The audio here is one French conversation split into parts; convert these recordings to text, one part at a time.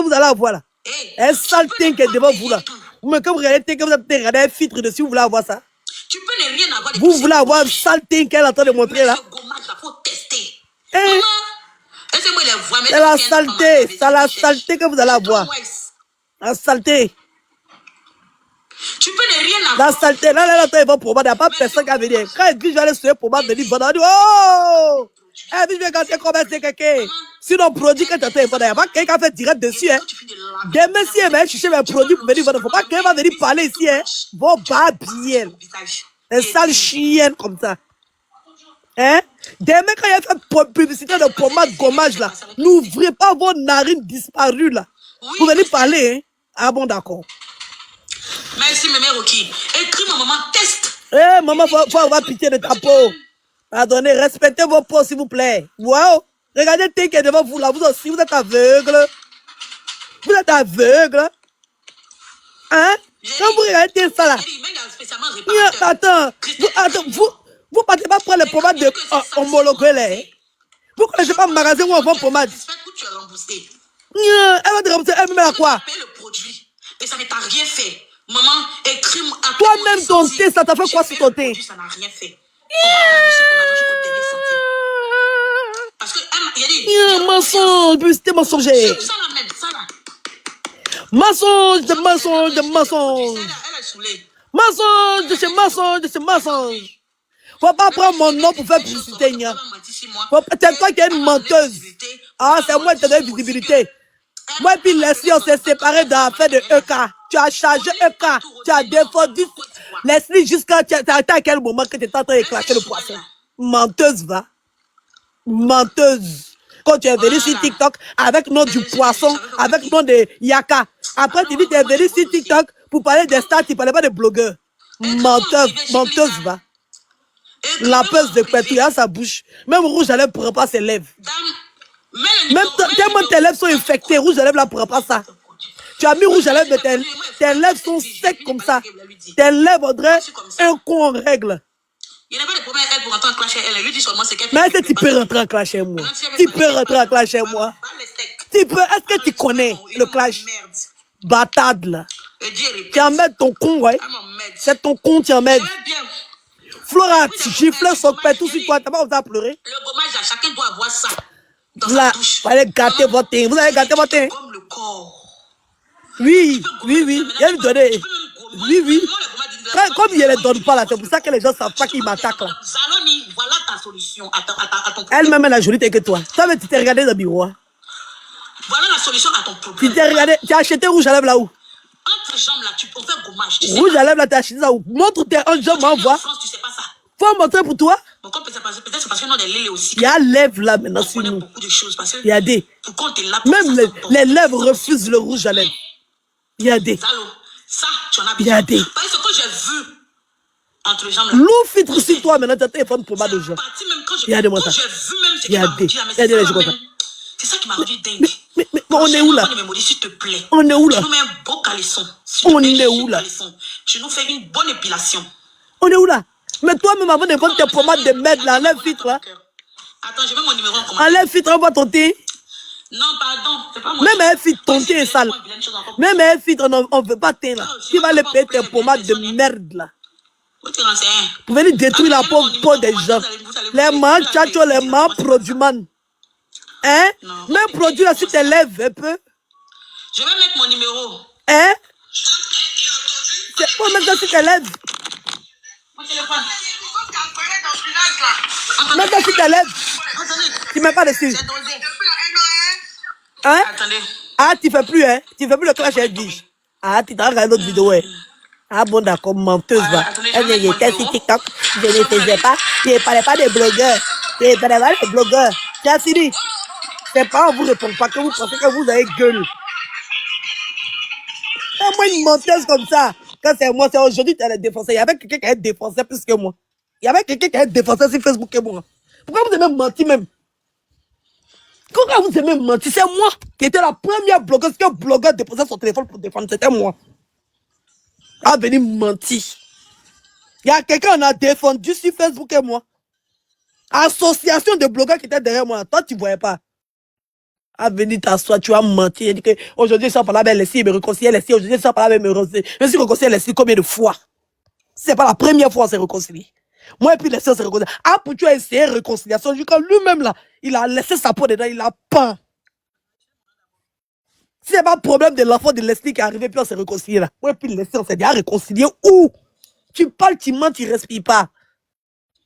vous allez avoir là. Un sale teint qui est devant vous là. Mais quand vous regardez, quand vous regardez un filtre dessus, vous voulez avoir ça. Tu peux ne rien avoir. Vous voulez avoir un sale teint qu'elle est en train de montrer là. C'est la saleté. C'est la saleté que vous allez avoir. La saleté. Tu peux ne rien avoir. La saleté. Là, il va pour moi. Il n'y a pas personne qui va venir. Quand elle dit, je vais aller sur pour moi, venir, il va dire, oh! Elle dit, je vais gâter combien c'est quelqu'un. Sinon, produit que tu as fait, il n'y a pas quelqu'un qui a fait direct dessus. Hein. Demain, si elle va chercher mes produits pour venir, il ne faut pas qu'elle va venir parler ici. Hein. Vos babillères. Un sale chienne comme ça. Hein? Demain, quand il y a fait publicité de pommade gommage là, n'ouvrez pas vos narines disparues là. Vous venez parler, hein? Ah bon, d'accord. Merci, Mémé Rocky. Écris mon maman, test. Eh, maman, faut avoir pitié de ta peau. Pardonnez, respectez vos peaux, s'il vous plaît. Wow! Regardez, t'es qui est devant vous là, vous aussi, vous êtes aveugle. Vous êtes aveugle. Hein? Quand vous regardez ça là. Attends, vous partez pas prendre les pommades de homologuées là. Vous connaissez pas le magasin où on vend pommade? Elle va te rembourser, elle met à quoi? Et ça ne t'a rien fait. Maman, écris-moi. Toi-même, ton thé, ça t'a fait quoi sur ton thé? Ça n'a rien fait. Parce que, mensonge, publicité mensonger. Mensonge de mensonge de mensonge. Mensonge de ce mensonge de ce mensonge. Faut pas prendre mon nom pour faire publicité. C'est toi qui es une menteuse. Ah, c'est moi qui te donne visibilité. Moi et puis Leslie, on s'est séparés dans l'affaire de EK. Tu as chargé EK. Tu as défendu Leslie jusqu'à... Tu as arrêté à quel moment que tu étais en train d'éclater le poisson? Menteuse, va. Menteuse. Quand tu es venu sur TikTok avec le nom du poisson, avec le nom de Yaka. Après, tu dis que tu es venu sur TikTok pour parler des stars, tu ne parlais pas de blogueurs. Menteuse, menteuse, va. La peur de pétouiller sa bouche. Même rouge à lèvres ne prend pas ses lèvres. Même tellement tes lèvres sont infectées, rouge à lèvres ne prend pas ça. Tu as mis rouge à lèvres, mais tes lèvres sont secs comme ça. Tes lèvres auraient un con en règle. Il n'y a pas de problème, elle pour rentrer en clash, elle lui dit seulement c'est qu'elle. Mais est-ce que tu peux rentrer en clash chez moi? Tu peux rentrer en clash chez moi? Tu peux, est-ce que tu connais le clash? Batade là. Tu en mets ton con, ouais. C'est ton con, tu en mets. Flora, tu gifles son père tout de suite, quoi. T'as pas besoin de pleurer? Le gommage là, chacun doit avoir ça. Là, vous allez gâter votre teint. Vous allez gâter votre teint. Comme le corps. Oui, oui, oui. Il y a une donnée. Oui, oui. Comme il ne les donne pas là, c'est pour ça que les gens ne savent pas qu'ils m'attaquent là. Zaloni, voilà ta solution à ton problème. Elle-même, elle a jolie tête que toi. Ça veut dire que tu t'es regardé dans le miroir. Voilà la solution à ton problème. Tu t'es regardé, tu as acheté rouge à lèvres là où? Entre jambes là, tu peux faire gommage. Rouge à lèvres là, tu as acheté ça où? Montre tes jambes, m'envoie. En France, tu sais pas ça. Faut montrer pour toi. Bon, peut-être c'est parce que nous, on est lélé aussi. Il y a lèvres là maintenant on sur connaît nous. beaucoup de choses. Parce que Il y a des. pourquoi on te l'a Même les lèvres refusent le rouge à lèvres. Il y a des. Zalo, ça, tu en as besoin. Il y a des. Parce que j'ai vu entre jambes là. Lourd filtre sur toi maintenant, tu as téléphone pour mal de gens. Il y a des mots. J'ai vu même ce qui m'a dit. Il y a des gens comme ça. C'est ça qui m'a rendu dingue. Mais on est où là? S'il te plaît. On est où là? Tu nous mets un beau caleçon. On est où là? Tu nous fais une bonne épilation. On est où là? Mais toi-même, avant de prendre tes pommades de merde là, enlève filtre là. Attends, je mets mon numéro en commentaire. Enlève filtre, envoie ton thé. Non, pardon, c'est pas moi. Même un filtre, ton thé est sale. Même un filtre, on ne veut pas thé là. Tu vas aller payer tes pommades de merde là. Vous venez détruire la peau des gens. Les mains, tchatcho, les mains, produits man. Hein? Même produit là, si tu lèves un peu. Je vais mettre mon numéro. Hein? C'est pour mettre ça si tu lèves. Mon téléphone. Même ça si tu lèves. Tu ne mets pas dessus. Hein? Attendez. Ah, tu ne fais plus, hein? Tu ne fais plus le clash dit. Ah, tu t'as regardé notre vidéo, hein? Ah bon, d'accord, menteuse, va. Elle était sur TikTok. Je ne faisais pas. Je ne parlais pas des blogueurs. Je ne parlais pas des blogueurs. C'est fini. C'est pas, on vous répond pas que vous pensez que vous avez gueule. C'est moi une menteuse comme ça. Quand c'est moi, c'est aujourd'hui que tu as défoncé. Il y avait quelqu'un qui a défoncé plus que moi. Il y avait quelqu'un qui a défoncé sur Facebook que moi. Pourquoi vous avez menti même? Pourquoi vous avez menti? C'est moi qui étais la première blogueuse. Qu'un blogueur déposait son téléphone pour défendre. C'était moi. A venu mentir. Il y a quelqu'un qui a défendu sur Facebook et moi. Association de blogueurs qui était derrière moi. Toi, tu ne voyais pas. À venir t'asseoir, tu as menti. Il dit que aujourd'hui, je suis parlé avec Leslie, il me réconcilie Leslie. Aujourd'hui, je suis parlé avec me réconcilier. Je suis réconcilié Leslie combien de fois? C'est pas la première fois qu'on s'est réconcilié. Moi et puis Leslie, on s'est réconcilié. Ah, pour tu as essayé réconciliation, quand lui-même là, il a laissé sa peau dedans, il a peint. Si c'est pas le problème de l'enfant de Leslie qui est arrivé, puis on s'est réconcilié là. Moi et puis Leslie, on s'est déjà réconcilié. Où? Tu parles, tu mens, tu respires pas.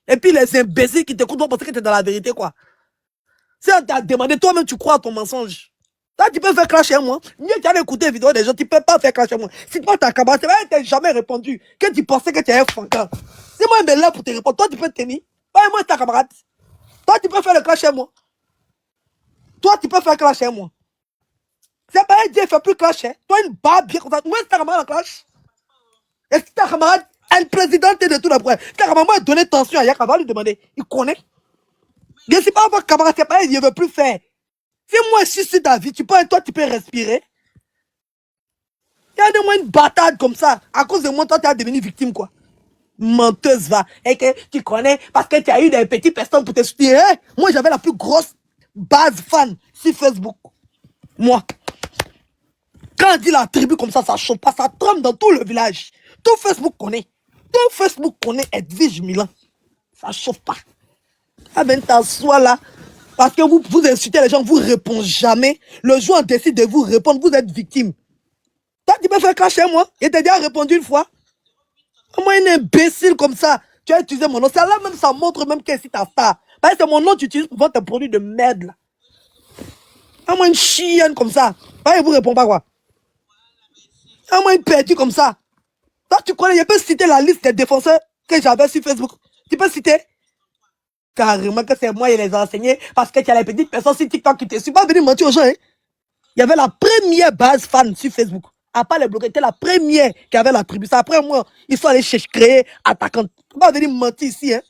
Et puis les imbéciles qui t'écoutent vont penser que tu es dans la vérité, quoi. Si on t'a demandé, toi-même, tu crois à ton mensonge. Là, tu peux faire clasher moi. Mieux, tu as écouté les vidéos des gens, tu peux pas faire clasher moi. Si toi, ta camarade, tu n'as jamais répondu, que tu pensais que tu es un fantin. Si moi, je me lève pour te répondre, toi, tu peux te tenir. Pas moi, ta camarade. Toi, tu peux faire le clasher moi. Toi, tu peux faire clasher moi. C'est pas un Dieu, il fait plus clasher. Toi, une barbe bien comme ça. Moi, c'est ta camarade en clash. Est-ce que ta camarade, elle présidente de tout l'après. Ta camarade a donné tension à Yaka, va lui demander. Il connaît. Je ne sais pas votre camarade, c'est pas, il ne veut plus faire. Si moi je suis sur ta vie, toi tu peux respirer. Il y a de moi une bataille comme ça. À cause de moi, toi tu es devenu victime quoi. Menteuse va. Et que tu connais parce que tu as eu des petites personnes pour te soutenir. Hein? Moi j'avais la plus grosse base fan sur Facebook. Moi. Quand on dit la tribu comme ça chauffe pas, ça tremble dans tout le village. Tout Facebook connaît. Tout Facebook connaît Edwige Milan. Ça chauffe pas. Ah ben t'assois là. Parce que vous insultez les gens, vous ne répondez jamais. Le jour où on décide de vous répondre, vous êtes victime. Toi, tu peux faire clasher moi. Il t'a déjà répondu une fois. Moi, un imbécile comme ça. Tu as utilisé mon nom. Ça là même, ça montre même que c'est ta star. Parce que c'est mon nom que tu utilises pour vendre tes produits de merde là. Moi, une chienne comme ça. Il vous répond pas quoi. Moi, une perdue comme ça. Toi, tu connais, je peux citer la liste des défenseurs que j'avais sur Facebook. Tu peux citer? Carrément que c'est moi qui les ai enseignés parce que tu as les petites personnes sur TikTok qui te suivent. Pas venir mentir aux gens. Hein. Il y avait la première base fan sur Facebook. À part les bloqués, c'était la première qui avait la tribu. Après moi, ils sont allés créer attaquant. Pas venir mentir ici. Hein.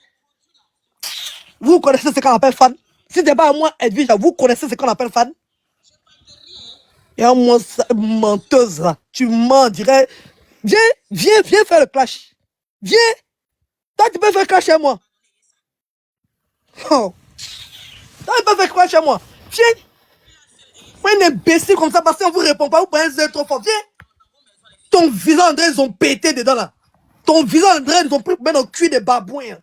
Vous connaissez ce qu'on appelle fan? Si c'est pas moi, Edwige, vous connaissez ce qu'on appelle fan? Et un moi, menteuse là. Tu mens, dirais. Viens faire le clash. Viens. Toi, tu peux faire clash chez moi. Oh. Toi, tu peux faire clash chez moi. Viens. Moi, un imbécile comme ça, parce qu'on vous répond pas, vous prenez un trop fort. Viens. Ton visage, André, ils ont pété dedans là. Ton visage, André, ils ont pris dans le cul des babouins.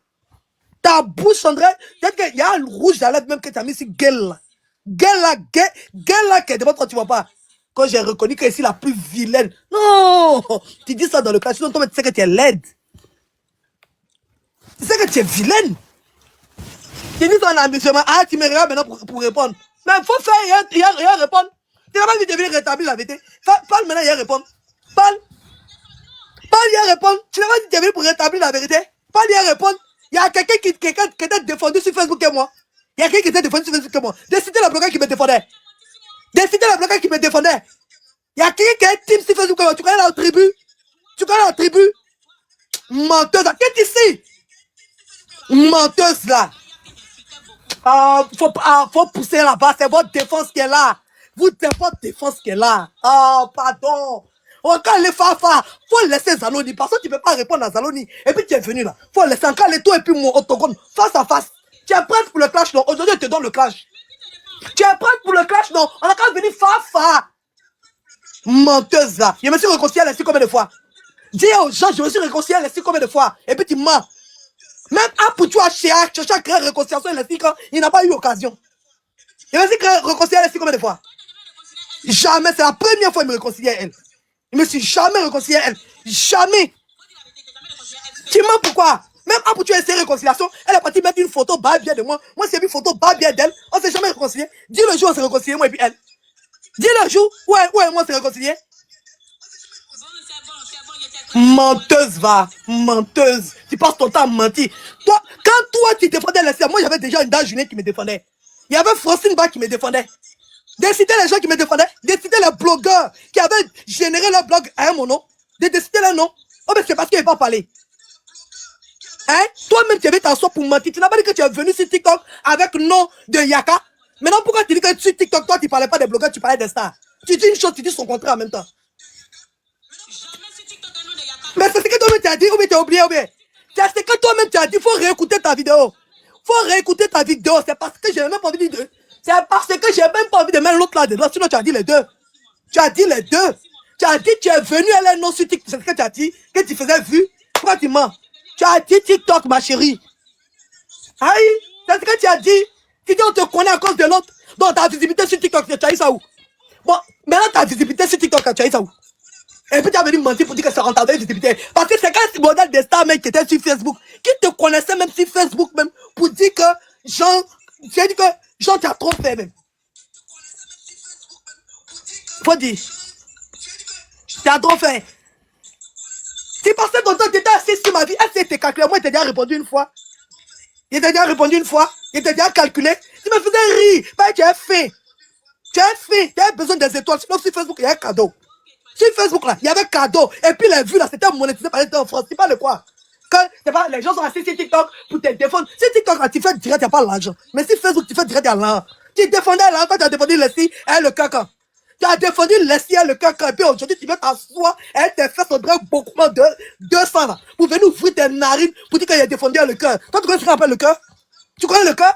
Ta bouche, André, il y a un rouge à lèvres même que tu as mis sur gueule là. Gueule là, qui est devant toi, tu vois pas. Quand j'ai reconnu que c'est la plus vilaine. Non, tu dis ça dans le clash, sinon toi, tu sais que tu es laide. Tu sais que tu es vilaine. Tu dis ça en amusement. Ah, tu me regardes maintenant pour répondre. Mais il faut faire, il y a répondre. Tu n'as pas vu de venir rétablir la vérité. Parle maintenant, il y a répondre. Parle, il y a répondre. Tu n'as pas dit de venir pour rétablir la vérité. Parle, il y a répondre. Il y a quelqu'un qui t'a défendu sur Facebook que moi. Il y a quelqu'un qui t'a défendu sur Facebook que moi. Décidez la bloqueur qui me défendait. Décidez la bloqueur qui me défendait. Il y a quelqu'un qui est team sur Facebook que moi. Tu connais la tribu? Tu connais la tribu? Menteuse là. Qu'est-ce ici? Menteuse là. Faut pousser là-bas. C'est votre défense qui est là. C'est votre défense qui est là. Pardon. Encore les Fafa, faut laisser Zaloni, parce que tu ne peux pas répondre à Zaloni. Et puis tu es venu là. Faut laisser encore les toi et puis mon autogone face à face. Tu es prête pour le clash, non? Aujourd'hui, je te donne le clash. Tu es prête pour le clash, non? On a quand même venu Fafa. Menteuse là. Je me suis réconcilié à l'esprit combien de fois? Dis aux gens, je me suis réconcilié à l'esprit combien de fois? Et puis tu mens. Même pour toi, chercher à créer réconciliation à l'esprit quand il n'a pas eu occasion. Je me suis réconcilié à l'esprit combien de fois? Jamais, c'est la première fois qu'il me réconcilie à elle. Je me suis jamais réconcilié à elle. Jamais. Tu mens pourquoi? Même après tu as essayé réconciliation, elle est partie mettre une photo bas bien de moi. Moi, j'ai vu une photo bas bien d'elle. On s'est jamais réconcilié. Dis le jour où on s'est réconcilié, moi et puis elle. Dis le jour où elle et moi on s'est réconcilié. Menteuse, va. Menteuse. Tu passes ton temps à mentir. Toi, quand toi tu défendais les moi j'avais déjà une dame Juliette qui me défendait. Il y avait Francine Ba qui me défendait. Décider les gens qui me défendaient, décider les blogueurs qui avaient généré leur blog à un moment, de décider leur nom. Oh, mais c'est parce qu'ils n'avaient pas parlé. Hein? Toi-même, tu avais t'asseoir pour mentir. Tu n'as pas dit que tu es venu sur TikTok avec le nom de Yaka. Maintenant, pourquoi tu dis que sur TikTok, toi, tu ne parlais pas des blogueurs, tu parlais des stars? Tu dis une chose, tu dis son contraire en même temps. Mais c'est ce que toi-même tu as dit, ou bien tu as oublié, ou bien. C'est ce que toi-même tu as dit, il faut réécouter ta vidéo. Il faut réécouter ta vidéo. C'est parce que je n'ai même pas envie de. C'est parce que j'ai même pas envie de mettre l'autre là dedans. Sinon, tu as dit les deux. Tu as dit les deux. Tu as dit tu es venu à la non sur TikTok. C'est ce que tu as dit. Que tu faisais vu. Pourquoi tu mens? Tu as dit TikTok, ma chérie. Aïe, c'est ce que tu as dit. Tu dis on te connaît à cause de l'autre. Donc ta visibilité sur TikTok, tu as eu ça où? Bon, maintenant ta visibilité sur TikTok, tu as eu ça où? Et puis tu as venu mentir pour dire que c'est rentable la visibilité. Parce que c'est quand ce modèle des stars mec qui était sur Facebook, qui te connaissait même sur Facebook même, pour dire que Jean, tu as dit que Jean tu as trop fait même. Faut dire. Tu as trop fait. Si passé ton temps, tu étais assis sur ma vie, est-ce que tu calculé? Moi, il t'a déjà répondu une fois. Il t'a déjà répondu une fois. Il t'a déjà calculé. Tu me faisais rire. Bah, tu as fait. Tu as fait. Tu as besoin des étoiles. Sinon, sur Facebook, il y a un cadeau. Sur Facebook, là, il y avait un cadeau. Et puis, les vues, là, c'était monétisé par l'État en France. C'est pas le quoi. Quand, c'est pas, les gens sont assis sur TikTok pour te défendre. Sur TikTok, là, tu fais direct, il n'y a pas l'argent. Mais sur Facebook, tu fais direct, il y a l'argent. Tu défendais là, quand tu as défendu Leslie et le caca. Tu as défendu Leslie et le caca. Et puis aujourd'hui, tu veux t'asseoir et tes fesses on dirait beaucoup moins de 200 là. Pour venir ouvrir tes narines pour dire qu'il a défendu le cœur. Toi, tu connais ce qu'on appelle le cœur? Tu connais le cœur?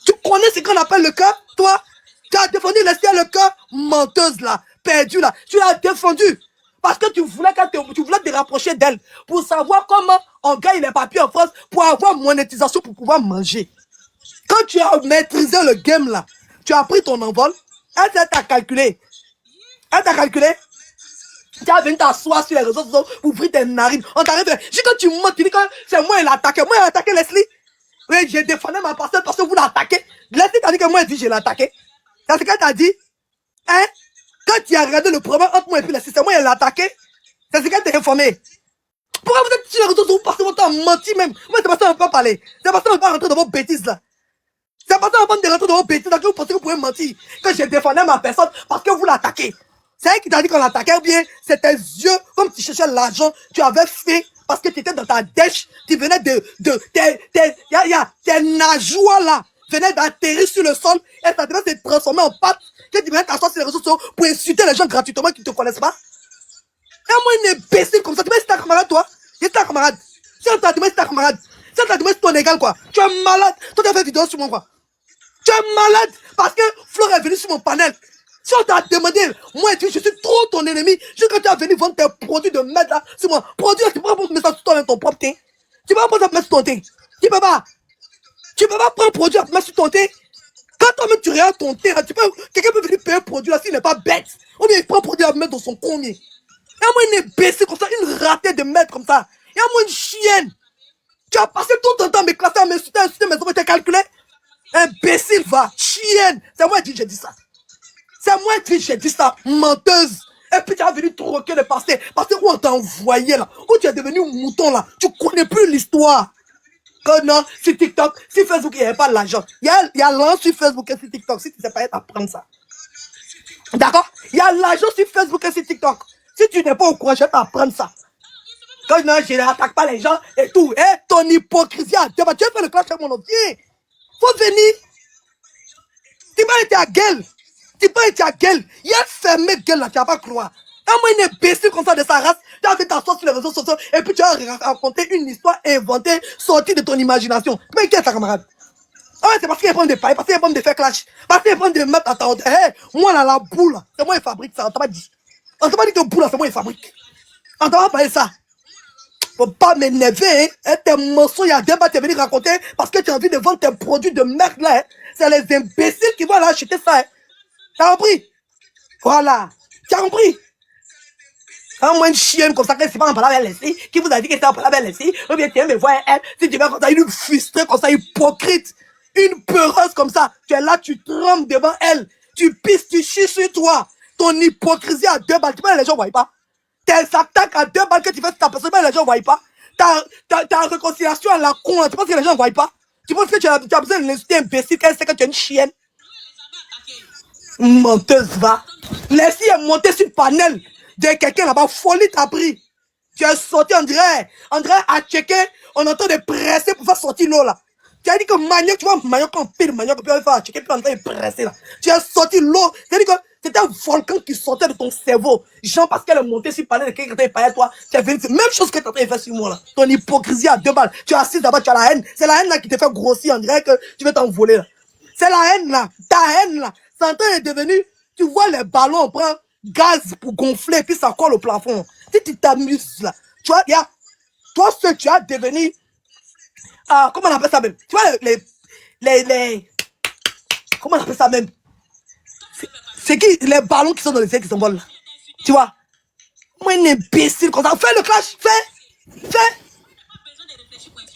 Tu connais ce qu'on appelle le cœur? Toi, tu as défendu Leslie et le cœur, menteuse là, perdue là. Tu l'as défendu. Parce que tu voulais te rapprocher d'elle. Pour savoir comment on gagne les papiers en France pour avoir monétisation pour pouvoir manger. Quand tu as maîtrisé le game là, tu as pris ton envol, elle t'a calculé. Elle t'a calculé. Tu as venu t'asseoir sur les réseaux sociaux pour ouvrir tes narines. On t'arrive. Je dis que tu mens, tu dis que c'est moi qui l'ai attaqué. Moi, j'ai attaqué Leslie. Oui, j'ai défendu ma personne parce que vous l'attaquez. Leslie t'a dit que moi, elle dit je l'ai attaqué. C'est ce qu'elle t'a dit. Hein? Quand tu as regardé le problème entre moi et puis Leslie, c'est moi qui l'ai attaqué. C'est ce qu'elle t'a informé. Pourquoi vous êtes sur les réseaux sociaux, vous passez votre temps à mentir même? Moi, c'est parce que on ne peut pas parler. C'est parce qu'on ne peut pas rentrer dans vos bêtises là. C'est parce qu'on de rentrer dans vos bêtises là que vous pensez que vous pouvez mentir. Que j'ai défendu ma personne parce que vous l'attaquez. C'est elle qui t'a dit qu'on l'attaquait ou bien c'est tes yeux, comme tu cherchais l'argent, tu avais fait parce que tu étais dans ta dèche, tu venais tes nageoires là, venaient d'atterrir sur le sol et ça devait se transformer en pâte que tu venais t'asseoir sur les réseaux sociaux pour insulter les gens gratuitement qui ne te connaissent pas. Et moi, une imbécile comme ça, tu mets ta camarade toi? C'est ta camarade. Si on t'a demandé ta camarade, si on t'a demandé ton égal quoi, tu es malade. Toi, tu as fait vidéo sur moi quoi. Tu es malade parce que Flore est venu sur mon panel. Si on t'a demandé, moi, je suis trop ton ennemi. Juste quand tu as venu vendre tes produits de merde là, sur moi. Produits là, tu peux pas mettre ça sur toi, ton propre thé. Tu peux pas mettre ça sur ton thé. Tu peux pas. Tu peux pas prendre un produit à mettre sur ton thé. Quand toi-même tu regardes ton thé, quelqu'un peut venir payer un produit là s'il n'est pas bête. Ou bien il prend un produit à mettre dans son combien. Et moi, une imbécile comme ça, une ratée de merde comme ça. Et moi, une chienne. Tu as passé tout ton temps à me classer, à m'insulter, mais ça va te calculer. Imbécile, va. Chienne. C'est moi qui j'ai dit ça. C'est moi qui j'ai dit ça, menteuse. Et puis tu as venu troquer le passé. Parce que où on t'a envoyé là, où tu es devenu un mouton là, tu connais plus l'histoire. Que non, sur TikTok, sur Facebook, il n'y avait pas l'argent. Il y a l'argent sur Facebook et sur TikTok, si tu ne sais pas apprendre ça. D'accord? Il y a l'argent sur Facebook et sur TikTok. Si tu n'es pas au courant, je vais t'apprendre ça. Quand non, je n'attaque pas les gens et tout. Et ton hypocrisie a débat. Tu as fait le clash avec mon entier. Faut venir. Tu m'as été à gueule. Tu peux être à gueule. Il y a fermé gueule là, tu vas pas croire. Quand moi, une imbécile comme ça de sa race, tu as fait t'asseoir sur les réseaux sociaux et puis tu as raconté une histoire inventée, sortie de ton imagination. Mais qui est ta camarade? Ah ouais, c'est parce qu'il est bon de parler, parce qu'il est bon de faire clash, parce qu'il est bon de mettre à ta honte. Hey, moi là, la boule, c'est moi qui fabrique ça. On t'a pas dit. On t'a pas dit que boule là, c'est moi qui fabrique. On t'a pas parlé ça. Faut pas m'énerver, hein. Tes mensonges, il y a des tu es venu raconter parce que tu as envie de vendre tes produits de merde là. Hein. C'est les imbéciles qui vont aller acheter ça. Hein. Tu as compris? Voilà. Tu as compris? Un moins de chienne comme ça, que c'est pas en parlant avec Leslie, qui vous a dit que c'est en parlant avec Leslie, ou bien tu aimes me voir elle, si tu vas comme ça, une frustrée comme ça, hypocrite, une peureuse comme ça, tu es là, tu trembles devant elle, tu pisses, tu chies sur toi, ton hypocrisie à 2 balles, tu penses que les gens ne voient pas? Tes attaques à 2 balles que tu fais sur ta personne, les gens ne voient pas? Ta réconciliation à la con, tu penses que les gens ne voient pas? Tu penses que tu as besoin de l'insulter imbécile, qu'elle sait que tu es une chienne? Menteuse, va. Leslie est montée sur le panel de quelqu'un là-bas, folie t'a pris. Tu es sorti, on dirait à checker, on est en train de presser pour faire sortir l'eau là. Tu as dit que manioc, tu vois, manioc, on pile manioc, puis on va faire checker, puis on est en train de presser là. Tu as sorti l'eau, tu as dit que c'était un volcan qui sortait de ton cerveau. Jean, parce qu'elle est montée sur le panel de quelqu'un qui t'a toi, tu as venu, c'est la même chose que tu as en train de faire sur moi là. Ton hypocrisie à 2 balles. Tu es assis là-bas, tu as la haine. C'est la haine là qui te fait grossir, on dirait que tu veux t'envoler là. C'est la haine là. Ta haine là. C'est en train de devenir. Tu vois les ballons, on prend gaz pour gonfler, puis ça colle au plafond. Si tu t'amuses là. Tu vois, toi, ce que tu as devenu. Comment on appelle ça même? Tu vois, comment on appelle ça même? C'est qui les ballons qui sont dans les airs qui s'envolent là? Tu vois? Moi, un imbécile comme ça. Fais le clash. Fais.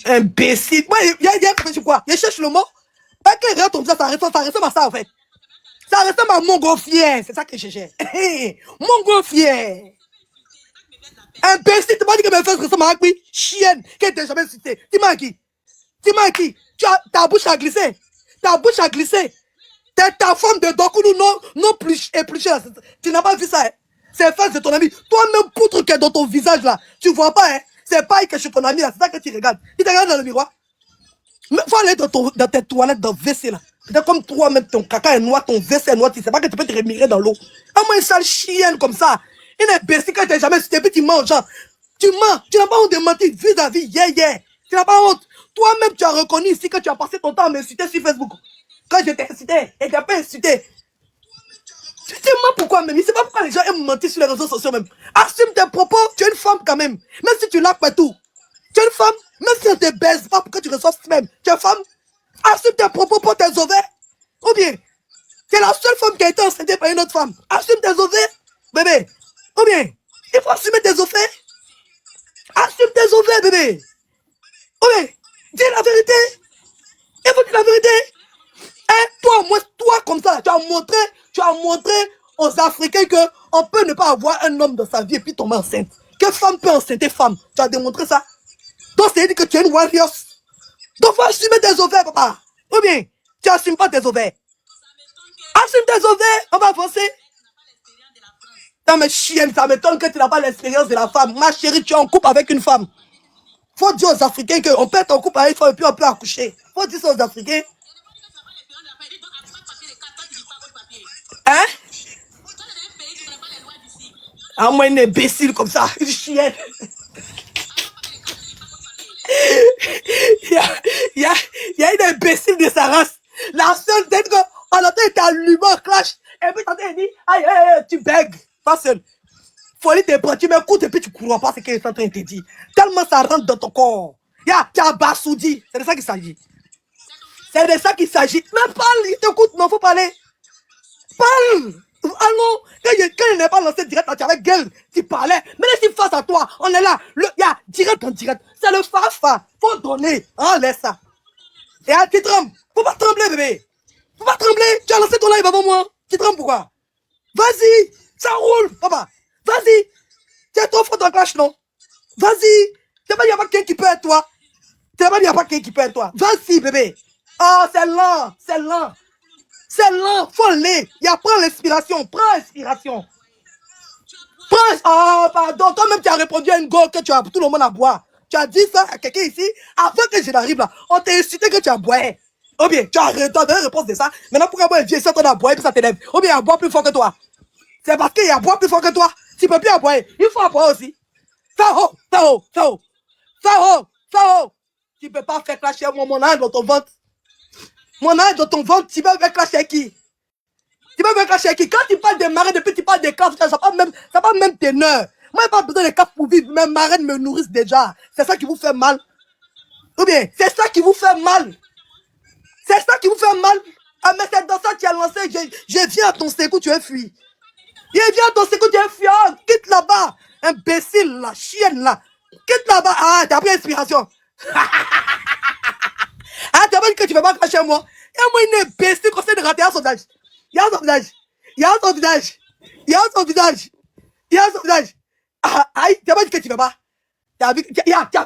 Imbécile. Moi, il y a réfléchi quoi? Il cherche le mot. Pas que rien comme ça ressemble à ça en fait. Ça ressemble à montgolfier. C'est ça que je cherchais. Montgolfier. Imbécile. Tu m'as dit que mes fesses ressemblent à qui? Chienne. Qui t'a jamais cité? Tu m'as qui? Ta bouche a glissé. Ta femme de Dokunu non plus épluchée. Tu n'as pas vu ça, hein? C'est face de ton ami. Toi-même, poutre que dans ton visage là, tu vois pas, hein? C'est pas que je suis ton ami là, c'est ça que tu regardes. Tu te regardes dans le miroir. Mais faut aller dans tes toilettes, dans le WC là. C'est comme toi-même, ton caca est noir, ton WC est noir, tu sais pas que tu peux te remirer dans l'eau. Comment une sale chienne comme ça? Une imbécile que tu n'as jamais cité, puis tu mens aux gens. Tu mens, tu n'as pas honte de mentir vis-à-vis, Tu n'as pas honte. Toi-même, tu as reconnu ici que tu as passé ton temps à m'insulter sur Facebook. Quand je t'ai incité, et tu n'as pas incité. Tu sais moi pourquoi même, je sais pas pourquoi les gens aiment mentir sur les réseaux sociaux même. Assume tes propos, tu es une femme quand même. Même si tu l'as pas tout. Tu es une femme, même si on te baise pas pour que tu reçoives même. Tu es femme, assume tes propos pour tes ovaires. Ou bien, tu es la seule femme qui a été enceintée par une autre femme. Assume tes ovaires, bébé. Ou bien, il faut assumer tes ovaires. Assume tes ovaires, bébé. Ou bien, dis la vérité. Il faut dire la vérité. Et toi comme ça, tu as montré aux Africains qu'on peut ne pas avoir un homme dans sa vie et puis tomber enceinte. Que femme peut enceinter femme? Tu as démontré ça. Donc, c'est dire que tu es une warrior. Donc, faut assumer tes ovaires, papa. Ou bien, tu n'assumes pas tes ovaires. Assume tes ovaires, on va avancer. Non, mais chienne, ça m'étonne que tu n'as pas l'expérience de la femme. Ma chérie, tu es en couple avec une femme. Faut dire aux Africains qu'on peut être en couple avec une femme et puis on peut accoucher. Faut dire ça aux Africains. Hein? Ah, moi, une imbécile comme ça, une chienne. Il y a une imbécile de sa race. La seule tête qu'on entend est allumé en clash. Et puis t'entends, elle dit, aïe, tu bègues. Pas seul. Folie te prend, tu m'écoutes et puis tu cours pas ce qu'elle est en train de te dire. Tellement ça rentre dans ton corps. Tu as basoudi. C'est de ça qu'il s'agit. C'est de ça qu'il s'agit. Mais parle, il t'écoute, non, faut parler. Parle. Allons, quand il n'est pas lancé direct, tu avais gueule, tu parlais. Mais laisse face à toi, on est là. Direct en direct. C'est le fafa. Faut donner. Ah, laisse ça. Et tu trembles. Faut pas trembler, bébé. Faut pas trembler. Tu as lancé ton live avant moi. Tu trembles pourquoi? Vas-y. Ça roule, papa. Vas-y. Tu es trop fort dans le clash, non? Vas-y. Tu pas, il n'y a pas quelqu'un qui peut être toi. Tu pas, il n'y a pas quelqu'un qui peut être toi. Vas-y, bébé. Oh, c'est lent. C'est lent. C'est lent, faut aller. Prends l'inspiration, prends l'inspiration. Oh, pardon, toi-même tu as répondu à une go que tu as tout le monde à boire. Tu as dit ça à quelqu'un ici, avant que je n'arrive là, on t'a incité que tu as boire. Ou bien, tu as donné une réponse de ça. Maintenant, pourquoi moi, viens, ça, on a boire et puis ça t'élève. Ou bien, il y a boire plus fort que toi. C'est parce qu'il y a boire plus fort que toi. Tu peux plus à boire. Il faut boire aussi. Fais haut. Tu peux pas faire clasher mon âne dans ton ventre. Mon âne dans ton ventre, tu vas faire clasher qui? Tu vas faire clasher qui? Quand tu parles de marraine, depuis tu parles de caves, ça pas même teneur. Moi, j'ai pas besoin de caves pour vivre, mes marraines me nourrissent déjà. C'est ça qui vous fait mal. Ou bien, c'est ça qui vous fait mal. C'est ça qui vous fait mal. Ah, mais c'est dans ça que tu as lancé. Je viens à ton secours, tu es fui. Je viens à ton secours, tu es fui. Oh, quitte là-bas. Imbécile, la chienne là. Quitte là-bas. Ah, t'as pris inspiration. Ah, t'as pas dit que tu veux pas cracher moi. Et moi, une imbécile conseille de rater à son visage. Il y a son visage. Ah, aïe, t'as pas dit que tu veux pas. T'as vu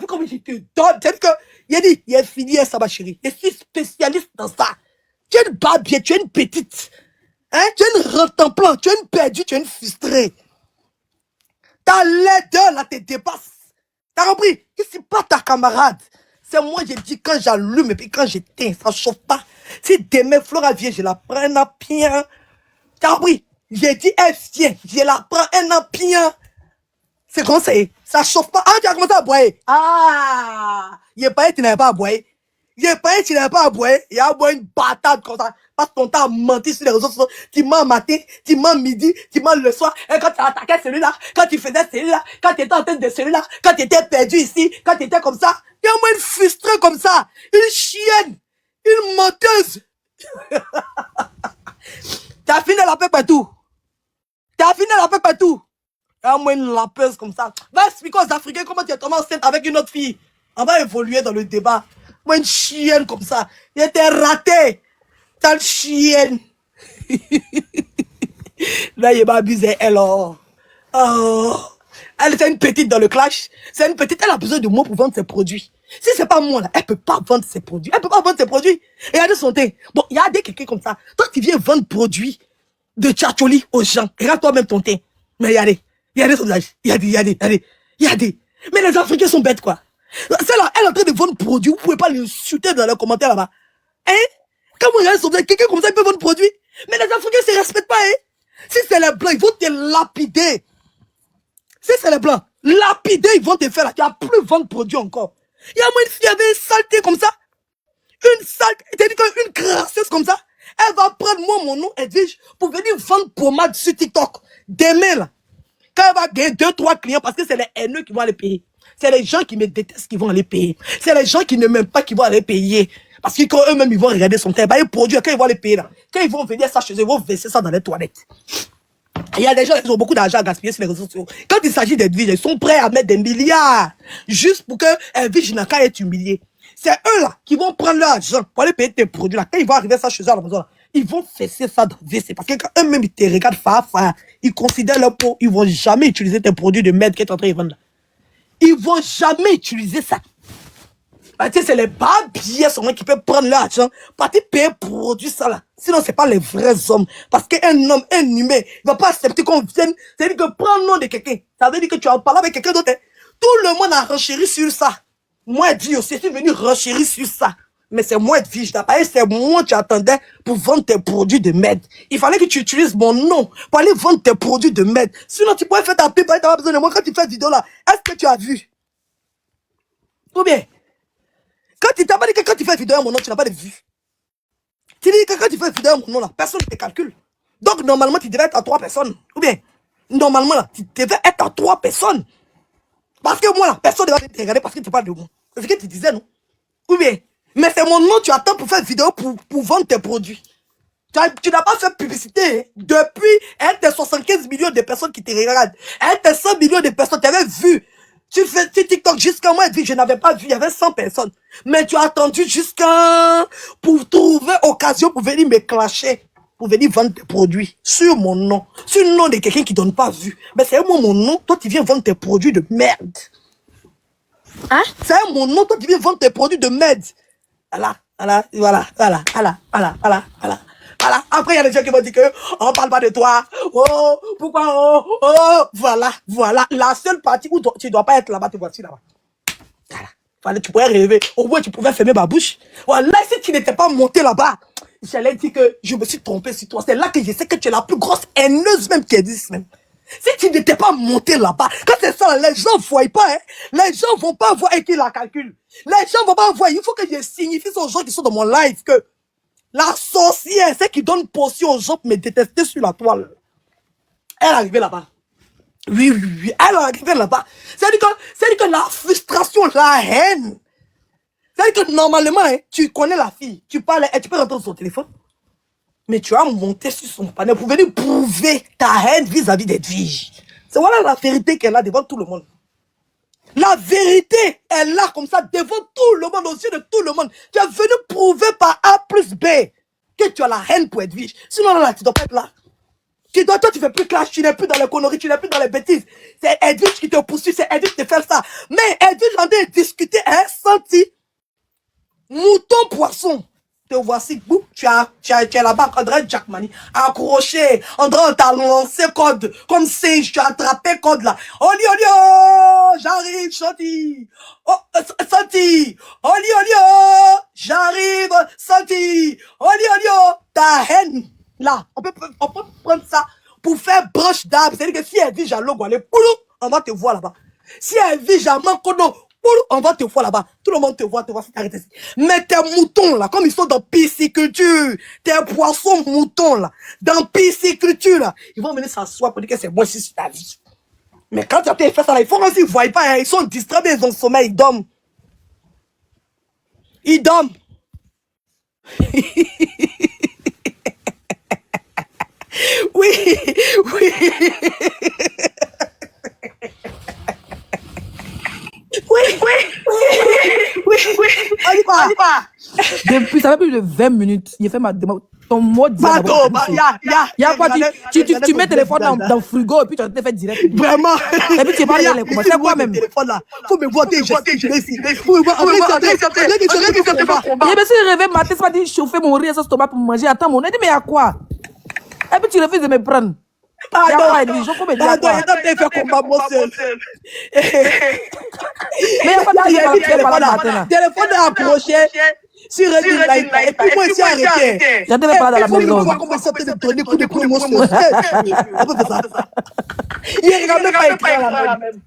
comment je te donne. C'est-à-dire que, il est fini, ça, ma chérie. Je suis spécialiste dans ça. Tu es une barbier, tu es une petite. Hein? Tu es une rentemplant, tu es une perdue, tu es une frustrée. Ta laideur, là, te dépasse. T'as compris? Je suis pas ta camarade. C'est moi, je dis quand j'allume et puis quand j'éteins, ça chauffe pas. Si demain Flora vient, je la prends un empire. T'as compris? J'ai dit, elle vient, je la prends un empire. C'est comme ça, ça chauffe pas. Ah, tu as commencé à boire. Ah, il est pas, tu n'avais pas à boire. J'ai pas tu n'as pas à boire. Il y a à boire une patate comme ça. Parce qu'on t'a menti sur les réseaux sociaux. Tu mens matin, tu mens midi, tu mens le soir. Et quand tu attaquais celui-là, quand tu faisais celui-là, quand tu étais en tête de celui-là, quand tu étais perdu ici, quand tu étais comme ça. Il y a moins une frustrée comme ça. Une chienne. Une menteuse. T'as fini la paix partout. T'as fini la paix partout. Il y a moins une lapeuse comme ça. Va expliquer aux Africains comment tu es tombé enceinte avec une autre fille. On va évoluer dans le débat. Moi, une chienne comme ça. Il était raté. Telle chienne. Là, il m'a abusé. Elle, oh. Elle était une petite dans le clash. C'est une petite. Elle a besoin de moi pour vendre ses produits. Si c'est pas moi, là, elle peut pas vendre ses produits. Elle peut pas vendre ses produits. Et regardez son teint. Bon, il y a des quelqu'un comme ça. Toi, tu viens vendre produits de tchatcholi aux gens. Regarde toi-même ton teint. Mais regardez. Regardez son visage. Regardez. Mais les Africains sont bêtes, quoi. Celle-là, elle est en train de vendre produits. Vous pouvez pas l'insulter dans les commentaires là-bas. Hein? Quand vous regardez son visage, quelqu'un comme ça, il peut vendre produits. Mais les Africains ne se respectent pas, hein? Si c'est les Blancs, ils vont te lapider. Si c'est les Blancs, lapider, ils vont te faire là. Tu n'as plus vendre produits encore. Il y a moi une fille, avait une saleté comme ça. Une saleté, c'est-à-dire qu'une crasseuse comme ça. Elle va prendre moi, mon nom, Edwige, pour venir vendre pommade sur TikTok. Demain, là. Quand elle va gagner 2-3 clients, parce que c'est les haineux qui vont aller payer. C'est les gens qui me détestent qui vont aller payer. C'est les gens qui ne m'aiment pas qui vont aller payer. Parce que quand eux-mêmes, ils vont regarder son teint, les produits, quand ils vont aller payer là, quand ils vont venir ça chez eux, ils vont verser ça dans les toilettes. Il y a des gens qui ont beaucoup d'argent à gaspiller sur les réseaux sociaux. Quand il s'agit d'Edwige, ils sont prêts à mettre des milliards juste pour que Edwige n'a qu'à être humilié. C'est eux là qui vont prendre leur argent pour aller payer tes produits là. Quand ils vont arriver ça chez eux à la maison là, ils vont fesser ça dans le WC. Parce que quand eux-mêmes ils te regardent ils considèrent leur peau, ils vont jamais utiliser tes produits de merde que tu es en train de vendre là. Ils vont jamais utiliser ça. Bah, tu sais, c'est les babies seulement qui peuvent prendre leur argent, partir payer produire ça là. Sinon, c'est pas les vrais hommes. Parce qu'un homme, un humain, il va pas accepter qu'on vienne. C'est-à-dire que prendre le nom de quelqu'un. Ça veut dire que tu as parlé avec quelqu'un d'autre. Hein. Tout le monde a renchéri sur ça. Moi, Edwige aussi, je suis venu renchérir sur ça. Mais c'est moi, Edwige, c'est moi que tu attendais pour vendre tes produits de merde. Il fallait que tu utilises mon nom pour aller vendre tes produits de merde. Sinon, tu pourrais faire ta pub, tu n'as pas besoin de moi quand tu fais cette vidéo là. Est-ce que tu as vu? Ou bien? Quand tu t'as pas dit que quand tu fais une vidéo à mon nom, tu n'as pas de vues. Tu dis que quand tu fais une vidéo à mon nom, là, personne ne te calcule. Donc, normalement, tu devais être à 3 personnes. Ou bien, normalement, là, tu devais être à 3 personnes. Parce que moi, là, personne ne va te regarder parce que tu parles de moi. C'est ce que tu disais, non? Ou bien, mais c'est mon nom, tu attends pour faire une vidéo pour vendre tes produits. Tu n'as pas fait publicité. Hein. Depuis, tes 75 millions de personnes qui te regardent. Tes 100 millions de personnes, tu avais vu. Tu fais TikTok jusqu'à moi, je n'avais pas vu, il y avait 100 personnes. Mais tu as attendu jusqu'à pour trouver occasion pour venir me clasher, pour venir vendre tes produits sur mon nom, sur le nom de quelqu'un qui ne donne pas vu. Mais c'est moi mon nom, toi tu viens vendre tes produits de merde. Hein? C'est mon nom, toi tu viens vendre tes produits de merde. Voilà. Après, il y a des gens qui vont dire que on parle pas de toi. Oh, pourquoi? Voilà. La seule partie où tu dois pas être là-bas, te voici là-bas. Voilà. Tu pourrais rêver. Au moins, tu pouvais fermer ma bouche. Voilà, si tu n'étais pas monté là-bas, j'allais dire que je me suis trompé sur toi. C'est là que je sais que tu es la plus grosse haineuse même qui existe même. Si tu n'étais pas monté là-bas, quand c'est ça, les gens ne voient pas, hein. Les gens vont pas voir et qu'ils la calculent. Les gens vont pas voir. Il faut que je signifie aux gens qui sont dans mon live que la sorcière, c'est qui donne potion aux gens pour me détester sur la toile. Elle est arrivée là-bas. Oui. Elle est arrivée là-bas. C'est-à-dire que la frustration, la haine. C'est-à-dire que normalement, hein, tu connais la fille. Tu parles, et tu peux rentrer sur son téléphone. Mais tu as monté sur son panel pour venir prouver ta haine vis-à-vis d'Edwige. C'est voilà la vérité qu'elle a devant tout le monde. La vérité est là comme ça devant tout le monde, aux yeux de tout le monde. Tu es venu prouver par A plus B que tu as la haine pour Edwige. Sinon là, tu dois pas être là. Toi, tu fais plus clash, tu n'es plus dans les conneries, tu n'es plus dans les bêtises. C'est Edwige qui te poursuit, c'est Edwige qui te fait ça. Mais Edwige en train de discuter, un senti mouton poisson. Te voici, boum, tu es là-bas, André Jackmani, accroché, André, on t'a lancé code, comme singe, tu as attrapé code là. Oli, j'arrive, Santi. Oh, Santi. Oli, j'arrive, Santi. Oli, ta haine, là, on peut prendre ça pour faire branche d'arbre. C'est-à-dire que si elle dit, j'allais, on va te voir là-bas. Si elle vit, j'en manque, On va te voir là-bas. Tout le monde te voit si t'arrêtes. Mais tes moutons là, comme ils sont dans pisciculture, tes poissons moutons là, dans pisciculture là, ils vont venir s'asseoir pour dire que c'est moi si ta vie. Mais quand tu as fait ça là, il faut aussi, ils ne voient pas, hein, ils sont distraits, ils ont sommeil, ils dorment. Ils dorment. Oui, oui. Oui. On y va. Depuis, ça fait plus de 20 minutes. Il fait ma demande. Ton mot dit. Il y a quoi? Tu mets le téléphone dans le frigo et puis tu te fais direct. Vraiment. Et puis tu parles les comment. C'est quoi même? Faut me voir tes gestes. Faut me voir. Je me suis réveillé matin, ça m'a dit chauffer mon riz et sauce tomate pour manger. Attends, mon dit, mais il y a quoi? Et puis tu refuses de me prendre. Pardon, t'as fait combat moi seul. Mais il y a pas de téléphone est approché. Sur Reddit Live. Et puis moi, ici, arrêté. Je devais pas dans la maison. Il faut voir comment ça te donner coup de coups de moi seul. Il regarde pas écran là même.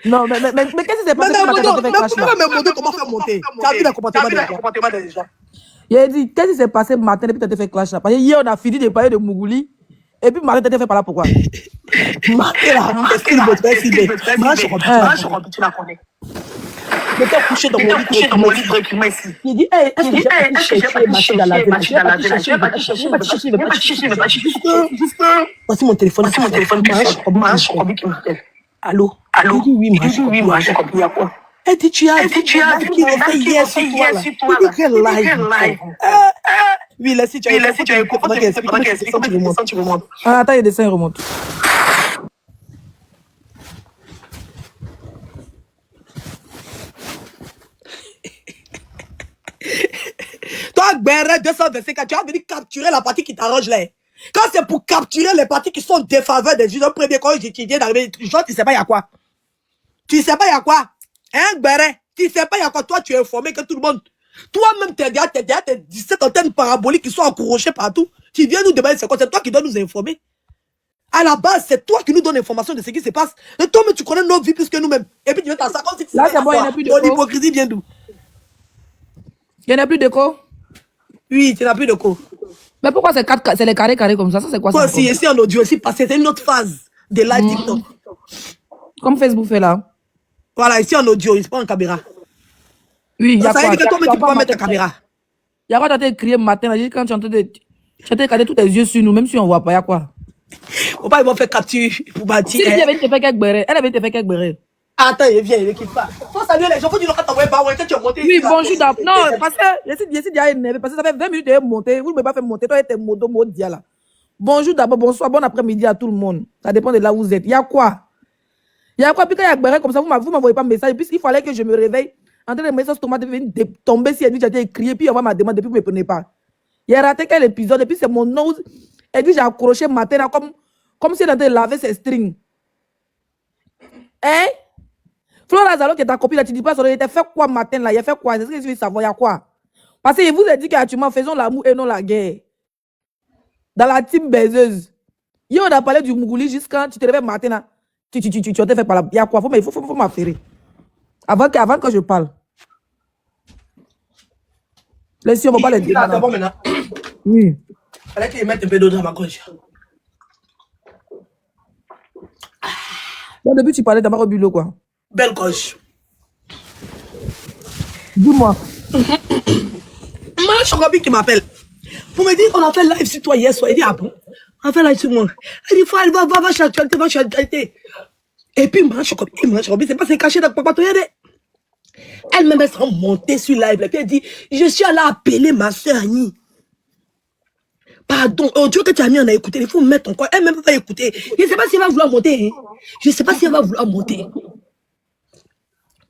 Non, mais qu'est-ce qui s'est passé quand tu as fait crash là? Comment faire monter? Tu as vu le comportement des gens. Il a dit, qu'est-ce qui s'est passé matin depuis que tu as fait clash là? Parce que hier, on a fini de parler de Mougouli. Et puis, Marie, tu as fait par là, pourquoi? Marie, là, est-ce qu'il veut faire filmer? Moi, je rentre, tu la connais. Je t'ai couché dans mon lit tranquillement ici. Il dit, est-ce que j'ai cherché machine à laver? Je vais pas chercher. Voici mon téléphone. Moi, je crois qu'il m'appelle. Allô? Il dit oui, moi, je comprends quoi. Elle dit, tu as vu qu'il a fait hier sur toi, là. Il dit, quel live. Oui, là, si tu as écouté, pendant qu'elle explique, tu remontes. Ah, attends, il descend, il remonte. Toi, Béret 225, tu as venu capturer la partie qui t'arrange là. Quand c'est pour capturer les parties qui sont défaveurs des juges, au premier quand tu viens d'arriver, tu sais pas il y a quoi. Tu sais pas il y a quoi. Hein, Béret? Tu sais pas il y a quoi. Toi, tu es informé que tout le monde. Toi-même, t'es déjà tes 17 antennes paraboliques qui sont accrochées partout. Tu viens nous demander c'est quoi. C'est toi qui dois nous informer. À la base, c'est toi qui nous donne l'information de ce qui se passe. Et toi, mais tu connais nos vies plus que nous-mêmes. Et puis tu viens t'asseoir comme si tu là, c'est bon, il n'y a plus de ton hypocrisie vient d'où? Il n'y en a plus de co? Oui, tu n'as plus de co. Mais pourquoi c'est les carrés comme ça? Ça, c'est quoi ça? Si ici en audio, aussi passé, c'est une autre phase de live TikTok. Comme Facebook fait là. Voilà, ici en audio, il se prend en caméra. Oui, il y a ça quoi? veut dire que toi, mais tu peux pas mettre ta caméra. Il y a quoi, tu as crié matin, là, quand tu es en train de... Tu as regardé tous tes yeux sur nous, même si on ne voit pas, il y a quoi? Faut pas, ils vont faire capture pour bâtir. Si elle avait été fait quelque béré, elle avait été fait quelque béré. Attends, il vient, il quitte pas. Faut saluer les gens, faut dire que t'envoies pas, ouais, que tu es monté. Oui, bonjour, non, parce que, je suis déjà énervé, parce que ça fait 20 minutes que tu es monté, vous ne pouvez pas faire monter, toi, et tes modos, là. Bonjour d'abord, bonsoir, bon après-midi à tout le monde. Ça dépend de là où vous êtes. Il y a quoi? Il y a quoi? Puis quand il y a béré comme ça, vous ne m'envoyez pas de message, puis il fallait que je me réveille. En train de mettre sauce tomate, de tomber si elle dit que j'ai écrit, puis envoie ma demande, depuis que vous ne me prenez pas. Il a raté quel épisode, et puis c'est mon nose. Elle dit j'ai accroché matin là, comme si elle était laver ses strings. Hein? Flora Zalo qui est ta copine là, tu dis pas, il a fait quoi matin là? Il a fait quoi? C'est ce que je veux savoir, il y a quoi? Parce qu'il vous a dit qu'actuellement, faisons l'amour et non la guerre. Dans la team baiseuse. Hier, on a parlé du Mougouli jusqu'à tu te réveilles matin là. Tu t'es fait par là. Il y a quoi? Il faut m'affairer. Avant que je parle. Laissez, on va pas les dire. C'est bon maintenant. Oui. Il fallait qu'il mette un peu d'eau dans ma gorge. Au début, tu parlais d'Amaro Bulo, quoi. Belle gorge. Dis-moi. Moi, je suis Roby qui m'appelle. Pour me dire qu'on a fait live sur toi hier soir. Il dit, ah bon? On a fait live sur moi. Elle dit, elle va chez actualité. Et puis, moi, je suis Roby, c'est pas c'est caché dans Papa Toyade. Elle-même, elle s'est montée sur live. Et puis, elle dit, je suis allée appeler ma soeur Annie. Pardon, audio que tu as mis, on a écouté. Il faut mettre encore. Elle-même va écouter. Je ne sais pas si elle va vouloir monter. Hein. Je ne sais pas si elle va vouloir monter.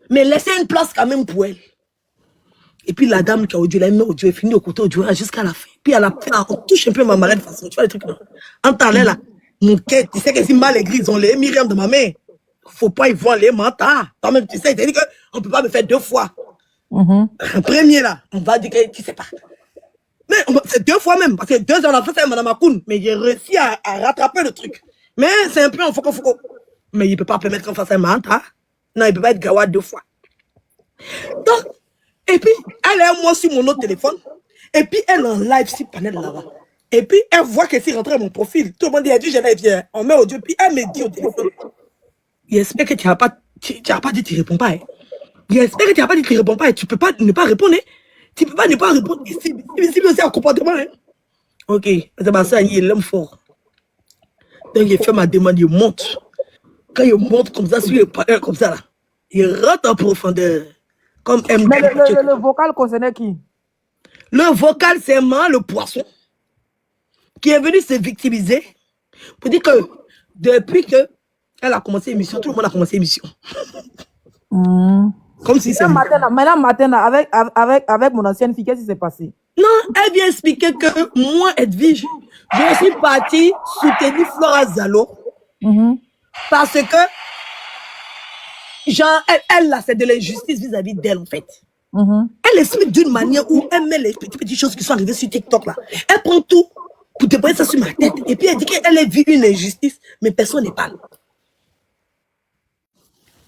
Mais laissez une place quand même pour elle. Et puis la dame qui a audio, elle a mis audio, elle finit d'écouter audio jusqu'à la fin. Puis elle a fait, on touche un peu ma marraine de façon. Tu vois les trucs là. En temps là, mon quête, tu sais que si mal écrit, ils ont les Myriam de ma main. Faut pas y voir les mentars. Toi-même, tu sais, il t'a dit qu'on ne peut pas me faire 2 fois. Premier là, on va dire que tu sais pas. Mais c'est 2 fois même, parce que 2 ans, on a fait ça avec Madame Akoun, mais j'ai réussi à rattraper le truc. Mais c'est un peu en foucault. Mais il ne peut pas permettre qu'on fasse un mental. Non, il ne peut pas être Gawa 2 fois. Donc, et puis, elle est moi sur mon autre téléphone. Et puis, elle est en live sur panel là-bas. Et puis, elle voit que c'est rentré à mon profil. Tout le monde dit, elle dit, je l'ai bien. On met audio. Puis, elle me dit au téléphone, j'espère que tu n'as pas dit, tu ne réponds pas. Hein. J'espère que tu n'as pas dit, tu ne réponds pas. Et tu ne peux pas ne pas répondre. Hein. Tu ne peux pas ne pas répondre. C'est aussi un comportement. Hein. Ok, c'est ma soeur, il l'aime fort. Donc, il fait ma demande, il monte. Quand il monte comme ça, sur le panel comme ça, là, il rentre en profondeur. Comme M. Mais le vocal concernait qui? Le vocal, c'est moi, le poisson, qui est venu se victimiser pour dire que depuis que elle a commencé l'émission, tout le monde a commencé l'émission. Comme si c'est maintenant, matin, avec mon ancienne fille, qu'est-ce qui s'est passé? Non, elle vient expliquer que moi, Edwige, je suis partie soutenir Flora Zalo parce que genre, elle là, c'est de l'injustice vis-à-vis d'elle, en fait. Elle explique d'une manière où elle met les petites choses qui sont arrivées sur TikTok, là. Elle prend tout pour te poser ça sur ma tête. Et puis, elle dit qu'elle a vu une injustice, mais personne n'est parle.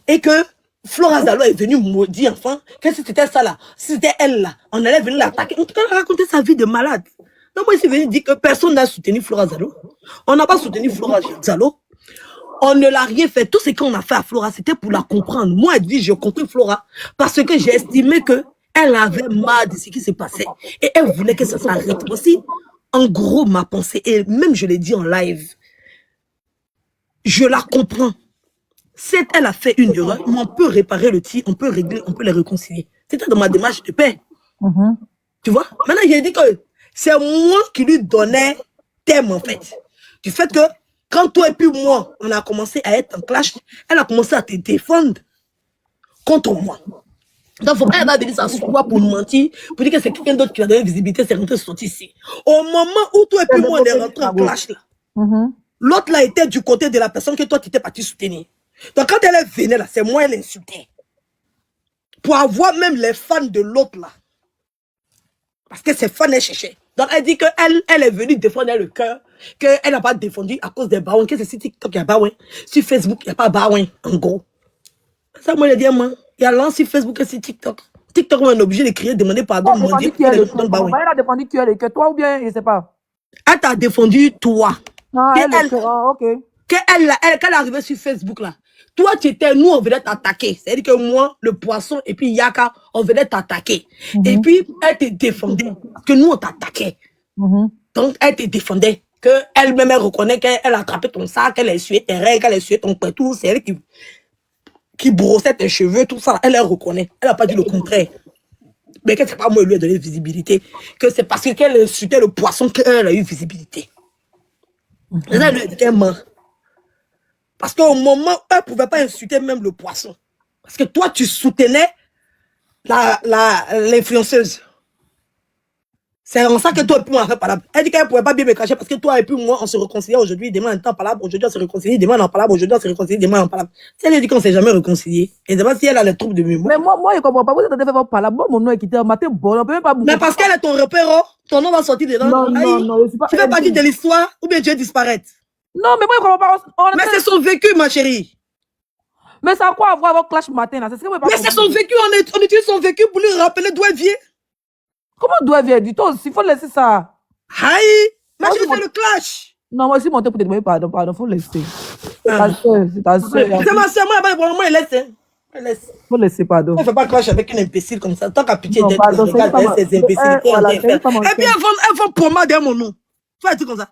Et que Flora Zalo est venue maudire, enfin, que si c'était ça, là, si c'était elle, là, on allait venir l'attaquer. En tout cas, elle a raconté sa vie de malade. Donc, moi, je suis venue dire que personne n'a soutenu Flora Zalo. On n'a pas soutenu Flora Zalo. On ne l'a rien fait. Tout ce qu'on a fait à Flora, c'était pour la comprendre. Moi, elle dit, j'ai compris Flora parce que j'ai estimé qu'elle avait marre de ce qui se passait. Et elle voulait que ça s'arrête. Aussi, en gros, ma pensée, et même je l'ai dit en live, je la comprends. Si elle a fait une erreur, on peut réparer le tir, on peut régler, on peut les réconcilier. C'était dans ma démarche de paix. Tu vois? Maintenant, j'ai dit que c'est moi qui lui donnais thème, en fait. Du fait que quand toi et puis moi, on a commencé à être en clash, elle a commencé à te défendre contre moi. Donc, faut pas elle va venir s'asseoir pour nous mentir, pour dire que c'est quelqu'un d'autre qui a donné visibilité, c'est rentré sorti ici. Au moment où toi et puis moi, on est rentré en clash, là, l'autre là était du côté de la personne que toi, tu étais parti soutenir. Donc, quand elle venait là, c'est moi, elle insultait. Pour avoir même les fans de l'autre là. Parce que ses fans, elle cherchait. Donc, elle dit qu'elle est venue défendre le cœur, qu'elle n'a pas défendu à cause des baouins, que c'est sur TikTok, il y a baouin. Sur Facebook, il n'y a pas baouin, en gros. Ça, moi, je dis, moi, il y a l'un sur Facebook et sur TikTok. TikTok, on est obligé de crier, demander pardon, mon Dieu, elle a défendu qui est que toi ou bien, je ne sais pas. Elle t'a défendu, toi. Ah, ok. Qu'elle est arrivée sur Facebook, là. Toi, tu étais, nous, on venait t'attaquer. C'est-à-dire que moi, le poisson, et puis Yaka, on venait t'attaquer. Et puis, elle te défendait. Que nous, on t'attaquait. Donc, elle te défendait. Qu'elle-même, elle reconnaît qu'elle a attrapé ton sac, qu'elle a essuyé tes règles, qu'elle a essuyé ton pétou. C'est elle qui brossait tes cheveux, tout ça. Elle reconnaît. Elle n'a pas dit le contraire. Mais que c'est pas moi qui lui ai donné visibilité. Que c'est parce qu'elle insultait le poisson qu'elle a eu visibilité. Elle lui a dit qu'elle ment. Parce qu'au moment, elle ne pouvait pas insulter même le poisson. Parce que toi, tu soutenais l'influenceuse. C'est en ça que toi et puis moi, on fait palabre. Elle dit qu'elle ne pouvait pas bien me cacher parce que toi et puis moi, on se réconciliait aujourd'hui, demain on est en palabre, aujourd'hui on se réconcilie, demain on est en palabre, aujourd'hui on se réconcilie, demain on est en palabre. Si elle dit qu'on ne s'est jamais réconcilié, et c'est pas si elle a les troubles de mémoire. Mais moi, je ne comprends pas. Vous êtes en train de faire palabre. Mon nom est quitté un matin, bon, on peut même pas bouger. Mais parce qu'elle est ton repère, ton nom va sortir dedans. Non, je suis pas. Tu fais partie de l'histoire ou bien tu vas disparaître. Non, mais moi, je ne comprends pas. Mais c'est son vécu, ma chérie. Mais ça a quoi à voir avec Clash matin là? Mais c'est son vécu, on utilise son vécu pour lui rappeler d'où elle vient. Comment d'où elle vient? Dis-toi, il faut laisser ça. Aïe, mais je fais le clash. Non, moi aussi, monter pour te demander pardon, faut laisser. C'est ta soeur, c'est ta soeur. C'est ma soeur, moi, elle laisse. Elle laisse. Faut laisser, pardon. On ne fait pas clash avec une imbécile comme ça. Tant qu'à pitié d'être regarde ces imbécilités. Et puis, elles vont pommade derrière mon nom. Tu vois un truc comme ça.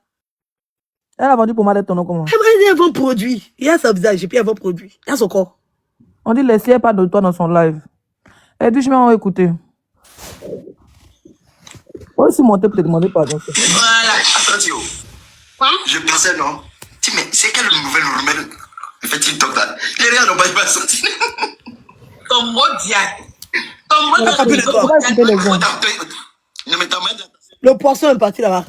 Elle a vendu pommade ton nom comment? Elle vend produit. Il y a son visage et puis elle vend produit. Il y a son corps. On dit laissez pas de toi dans son live. Elle dit je vais écouter. Moi aussi monter pour te demander pardon. Voilà, attention. Quoi? Je pensais non. Tu mais c'est quelle nouvelle rumeur? Le fait TikTok là. Les rien n'ont pas sorti. Ton mot diable. Ton mot le poisson est parti là-bas.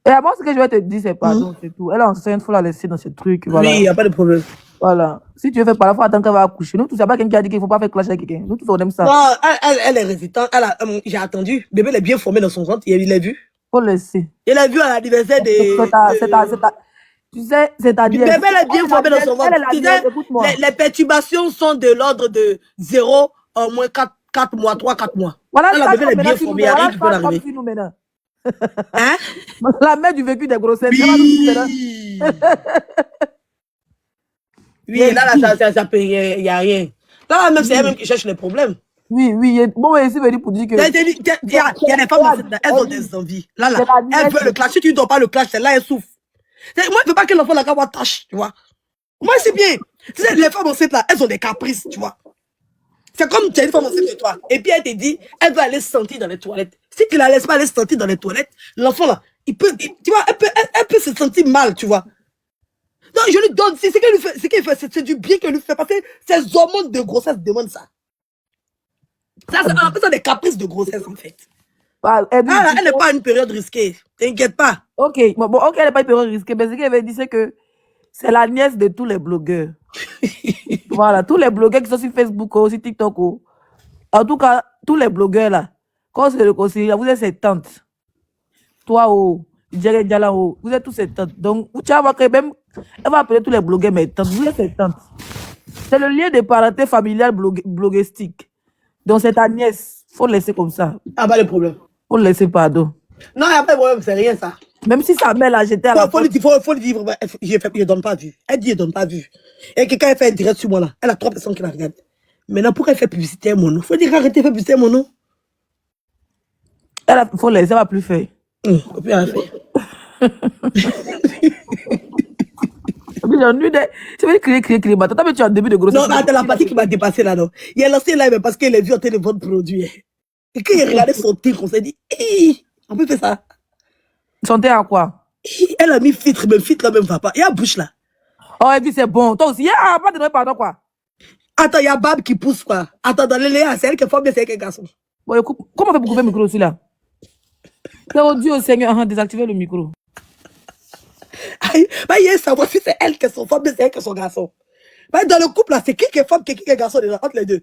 Et avant, ce que je vais te dire, c'est pardon, c'est tout. Elle est enceinte, il faut la laisser dans ce truc. Voilà. Oui, il n'y a pas de problème. Voilà. Si tu veux faire par la fois, attends qu'elle va accoucher. Nous tous, il n'y a pas quelqu'un qui a dit qu'il ne faut pas faire clash avec quelqu'un. Nous tous, on aime ça. Non, elle est résistante. J'ai attendu. Bébé, elle est bien formée dans son ventre. Il l'a vu. Faut laisser. Il l'a vu à l'anniversaire des. Tu sais, c'est ta Mais nièce. elle est bien formée dans son ventre. Elle est la Tu nièce, sais, écoute-moi. les perturbations sont de l'ordre de 0 en moins 4 mois, 3-4 mois. Voilà Quand la ça bébé elle est comme bien maintenant, formée, il n'y a rien voilà qui peut ça comme l'arriver. si nous maintenant. Hein? La mère du vécu des grossesses. Elle va nous dire maintenant. Oui. Oui, là, ça peut, il n'y a rien. Là, même, c'est elle-même qui cherche les problèmes. Oui, oui. Bon, ici, veut dire pour dire que. Il y a des femmes enceintes là, elles ont des envies. Là, C'est la elles nièce. veulent le clash. Si tu ne donnes pas le clash, c'est là, elles souffrent. Moi, je ne veux pas que l'enfant la voit tâche, tu vois. Moi, c'est bien. Tu sais, les femmes enceintes là, elles ont des caprices, tu vois. C'est comme tu as une femme enceinte de toi. Et puis elle te dit, elle va aller se sentir dans les toilettes. Si tu la laisses pas aller se sentir dans les toilettes, l'enfant là, tu vois, elle peut se sentir mal, tu vois. Non, je lui donne, c'est ce qu'elle lui fait, c'est du bien qu'elle lui fait, parce que ses hormones de grossesse demandent ça. Ça, on appelle ça des caprices de grossesse, en fait. Elle Elle n'est pas à une période risquée. T'inquiète pas. Ok, ok, elle n'est pas une période risquée, mais ce qu'elle veut dire, c'est que c'est la nièce de tous les blogueurs. Voilà, tous les blogueurs qui sont sur Facebook, sur TikTok. En tout cas, tous les blogueurs là, quand on se réconcilie, vous êtes ses tantes. Toi, Djere Djala, vous êtes tous ses tantes. Donc, tu vas voir que même, elle va appeler tous les blogueurs mes tantes. Vous êtes ses tantes. C'est le lien de parenté familiale bloguestique. Donc, c'est ta nièce. Faut le laisser comme ça. Ah, pas de problème. Faut le laisser, pardon. Non, il n'y a pas de problème, c'est rien ça. Même si sa mère là, j'étais à la faut lui dire, je ne donne pas vue. Elle dit, je ne donne pas vue. Et quelqu'un fait un direct sur moi là, elle a 3 personnes qui la regardent. Maintenant, pourquoi elle fait publicité à mon nom? Faut dire arrêtez de faire publicité à mon nom. Faut laisser, elle va plus faire. Faut plus rien faire. Tu veux crier. Toi, mais tu as un début de grossesse. Non, attends, la partie qui m'a dépassé là, non. Il a lancé là, mais parce qu'il a vu en train de vendre produit. Et quand il a regardé son tigre, on s'est dit, on peut faire ça. Son thé à quoi? Elle a mis filtre, mais filtre là même va pas. Il y a bouche là. Oh, et puis c'est bon. Toi aussi, pas de pardon quoi. Attends, il y a Bab qui pousse quoi. Attends, dans les Léa, c'est elle qui est femme, c'est elle qui est garçon. Bon, écoute, comment on fait pour couper le micro aussi là? Oh Dieu Seigneur, désactiver le micro. Aïe, bah, il y a savoir si c'est elle qui est son femme, c'est elle qui est son garçon. Bah, dans le couple là, c'est qui est femme, qui est garçon déjà, entre les deux.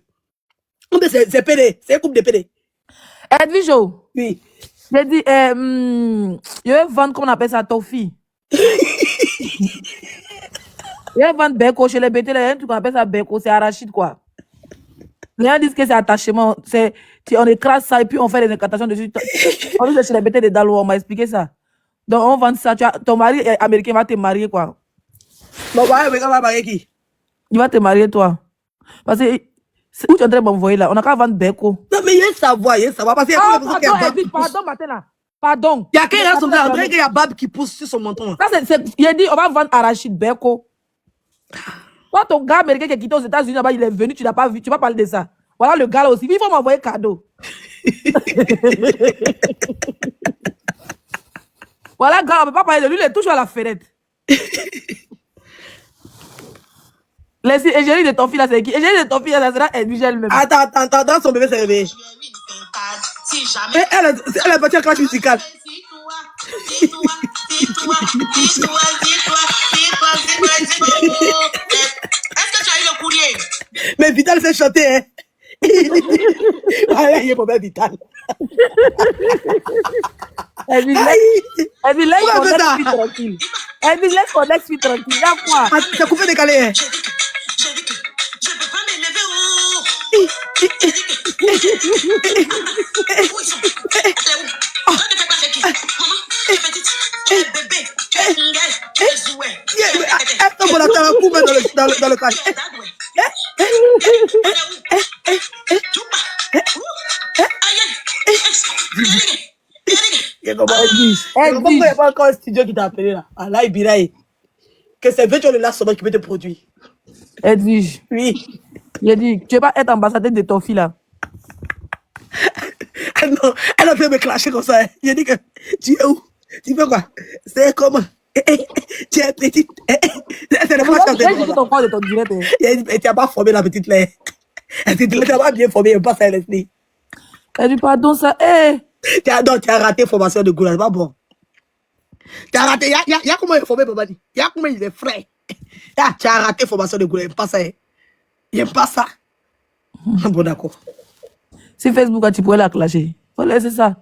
C'est PD, c'est un couple de PD. Edwijo. Oui. J'ai dit, je vais vendre, comment on appelle ça, Tofi. Je vais vendre Beko chez les BT, il y a un truc qu'on appelle ça Beko, c'est arachide quoi. Les gens disent que c'est attachement, on écrase ça et puis on fait des incantations dessus. On dit chez les BT de Dalo, on m'a expliqué ça. Donc on vend ça, ton mari américain va te marier quoi. Bon, ouais, mais on va marier qui? Il va te marier toi. Parce que, où tu es en train de m'envoyer là, on a qu'à vendre Beko. Non, mais il y a un savoir, parce qu'il y a Pardon, matin là. Pardon. Il y a quelqu'un qui a André, il y a Bab qui pousse sur son menton. Ça, il a dit, on va vendre arachide Beko. Toi, ton gars américain qui est quitté aux États-Unis, là-bas, il est venu, tu n'as pas vu, tu vas parler de ça. Voilà le gars là aussi. Il faut m'envoyer cadeau. Voilà, gars, on ne peut pas parler de lui, il est toujours à la fenêtre. L'égérie de ton fils là, c'est qui? L'égérie de ton fils là, ça sera Edwige elle-même. Attends, son bébé s'est réveillé. Elle est partie en classe musicale. Est-ce que tu as eu le courrier? Mais Vital sait chanter, hein. Voilà, il est mauvais Vital. Edwige, laisse ton ex-fille tranquille. Edwige, laisse ton ex-fille tranquille. Il y a quoi? C'est coupé décalé, hein. J'ai dit que je ne peux pas m'élever. Où ils sont? T'es où? Toi, tu fais quoi avec qui? Maman, tu es petite, tu es bébé, tu es ngel, tu es jouet. Est-ce qu'on attend un coup dans le crash? Il n'y a pas encore un studio qui t'a appelé là. Ah là, il biraille. Que c'est Virtual le last qui peut te produire. Edwige. Oui. Il a dit, tu ne vas pas être ambassadeur de ton fils là. Non, elle a fait me clasher comme ça. Il a dit que tu es où? Tu fais quoi? C'est comment? Tu es petite. C'est le flash de ton corps de ton direct. Il a dit, tu n'as pas formé la petite là. Tu n'as pas bien formé, elle passe à LSD. Elle dit, pardon, ça. Tu as raté formation de Goula, c'est pas bon. Tu as raté, il y a comment il est formé, papa dit. Il y a comment il est frais. Tu as raté formation de Goula, il n'aime pas ça. Il n'aime pas ça. Bon, d'accord. Si Facebook, tu pourrais la clasher. Faut laisser ça.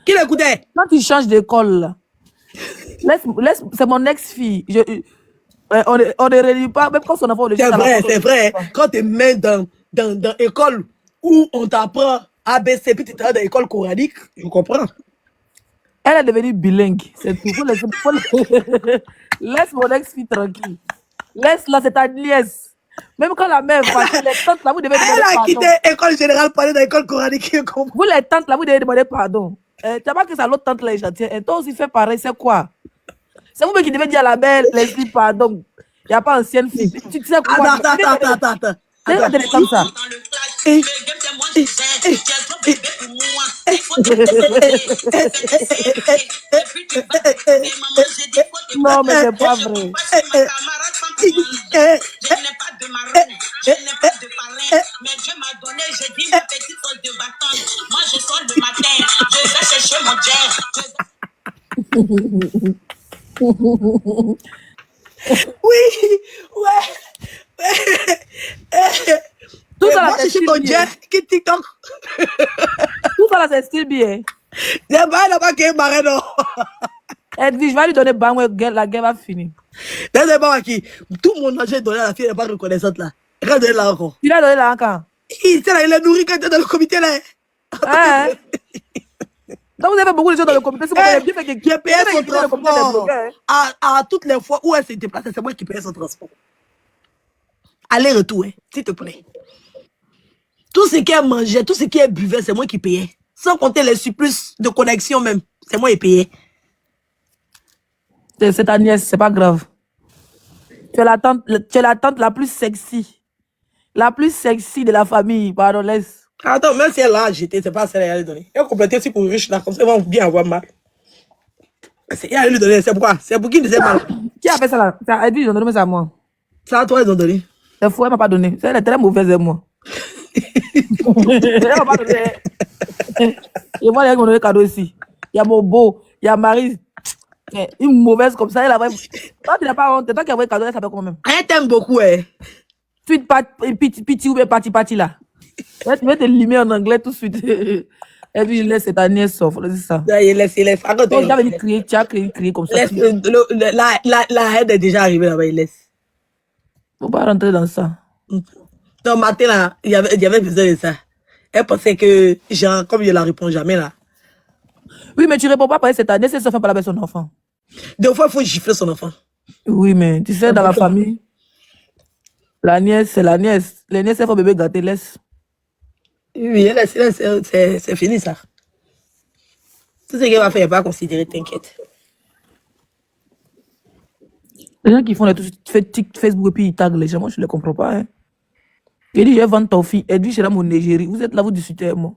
Qui l'écoutait? Quand tu changes d'école, là, c'est mon ex-fille. On ne réunit pas, même quand son enfant, on le C'est jette à la vrai, porte, c'est on ne réunit vrai. pas. Quand tu mets dans école où on t'apprend ABC, puis tu travailles dans l'école coranique, je comprends. Elle est devenue bilingue, c'est tout. Laisse mon ex-fille tranquille. Laisse-la, c'est ta nièce. Même quand la mère est fâchée, les tantes là, vous devez demander Elle a pardon. quitté l'école générale pour aller dans l'école coranique, je comprends. Vous, les tantes là, vous devez demander pardon. Tu n'as pas que ça, l'autre tante là est gentille. Et toi aussi, fais pareil, c'est quoi? C'est vous qui devez dire à la belle, Leslie, pardon. Il n'y a pas ancienne fille. Tu sais quoi? Attends. C'est pas comme ça. Non, mais c'est pas vrai. Je n'ai pas de marraine, je n'ai pas de parrain, mais Dieu m'a donné, j'ai dit ma petite sauce de bâton. Moi je sors le matin, je vais chercher mon jet. Oui, ouais. Tout ça là, Moi, je c'est suis style ton bien. jet, qui TikTok. Tout ça là, c'est style bien. C'est pas là-bas qui est marré, non. Edwige, je vais lui donner bang, la guerre va finir. C'est pas qui. Tout mon argent donné à la fille, elle n'est pas reconnaissante là. Regarde là encore. Tu l'as donné là encore. Il est nourri quand il était dans le comité là. Hein? Donc vous avez fait beaucoup de choses dans le comité. C'est bon, vous avez bien fait que J'ai payé son le comité des transport. bloqués, À toutes les fois où elle s'est déplacée, c'est moi qui payais son transport. Aller-retour, hein, s'il te plaît. Tout ce qu'elle mangeait, tout ce qu'elle buvait, c'est moi qui payais. Sans compter les surplus de connexion même. C'est moi qui payais. C'est ta nièce, c'est pas grave. Tu es la tante la plus sexy. La plus sexy de la famille, pardon, laisse. Attends, même si elle a acheté, c'est pas celle qu'elle a donné. Elle a complété aussi pour riche là, comme ça, ils vont bien avoir mal. Elle a lui donné, c'est pourquoi? C'est pour qui ne sait pas. Qui a fait ça là? Elle dit, ils ont donné ça à moi. Ça, toi, ils ont donné. C'est fou, elle m'a pas donné. Elle est très mauvaise de moi. Elle m'a pas donné. Et moi, elle m'a donné cadeau ici. Il y a mon beau, il y a Marie. Une mauvaise comme ça, elle a vraiment. Toi, tu n'as pas honte. Toi qui as envoyé cadeau, elle s'appelle quand même. Elle t'aime beaucoup, hein. Suite piti ou bien parti là. Tu vas te limer en anglais tout de suite. Et puis je laisse ta nièce sauf, c'est ça. Il laisse. Arrête. Donc, tu as crié comme ça. Laisse, la haine est déjà arrivée là-bas, il laisse. Faut pas rentrer dans ça. Non, matin là, il y avait besoin de ça. Elle pensait que, genre, comme je la réponds jamais là. Oui, mais tu réponds pas parce que c'est ta nièce, elle se fait pas avec son enfant. Des fois, il faut gifler son enfant. Oui, mais tu sais, dans la famille, la nièce, c'est la nièce. Les nièces, elles font bébé gâté, laisse. Oui, c'est fini ça. Tout ce qu'elle va faire, elle va pas considérer, t'inquiète. Les gens qui font Facebook et puis ils taguent les gens, moi je ne les comprends pas. Hein. Il dit, je vais vendre ton fille. Edwige, c'est là mon égérie. Vous êtes là, vous discutez avec moi.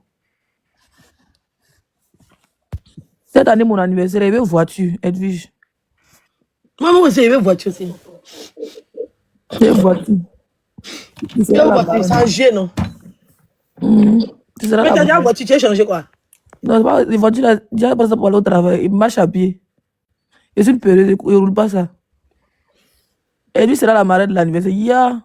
Cette année, mon anniversaire, il y avait une voiture, Edwige. Moi aussi, il y avait une voiture aussi. Il y a une voiture. Il y a une voiture, ça gêne, non? Tu seras Mais là. t'as dit une voiture, tu as changé quoi? Non, c'est pas les voitures là. Déjà, par exemple, pour aller au travail, il marche à pied. Et c'est une période, il ne roule pas ça. Et lui, c'est là la marraine de l'anniversaire. Yeah.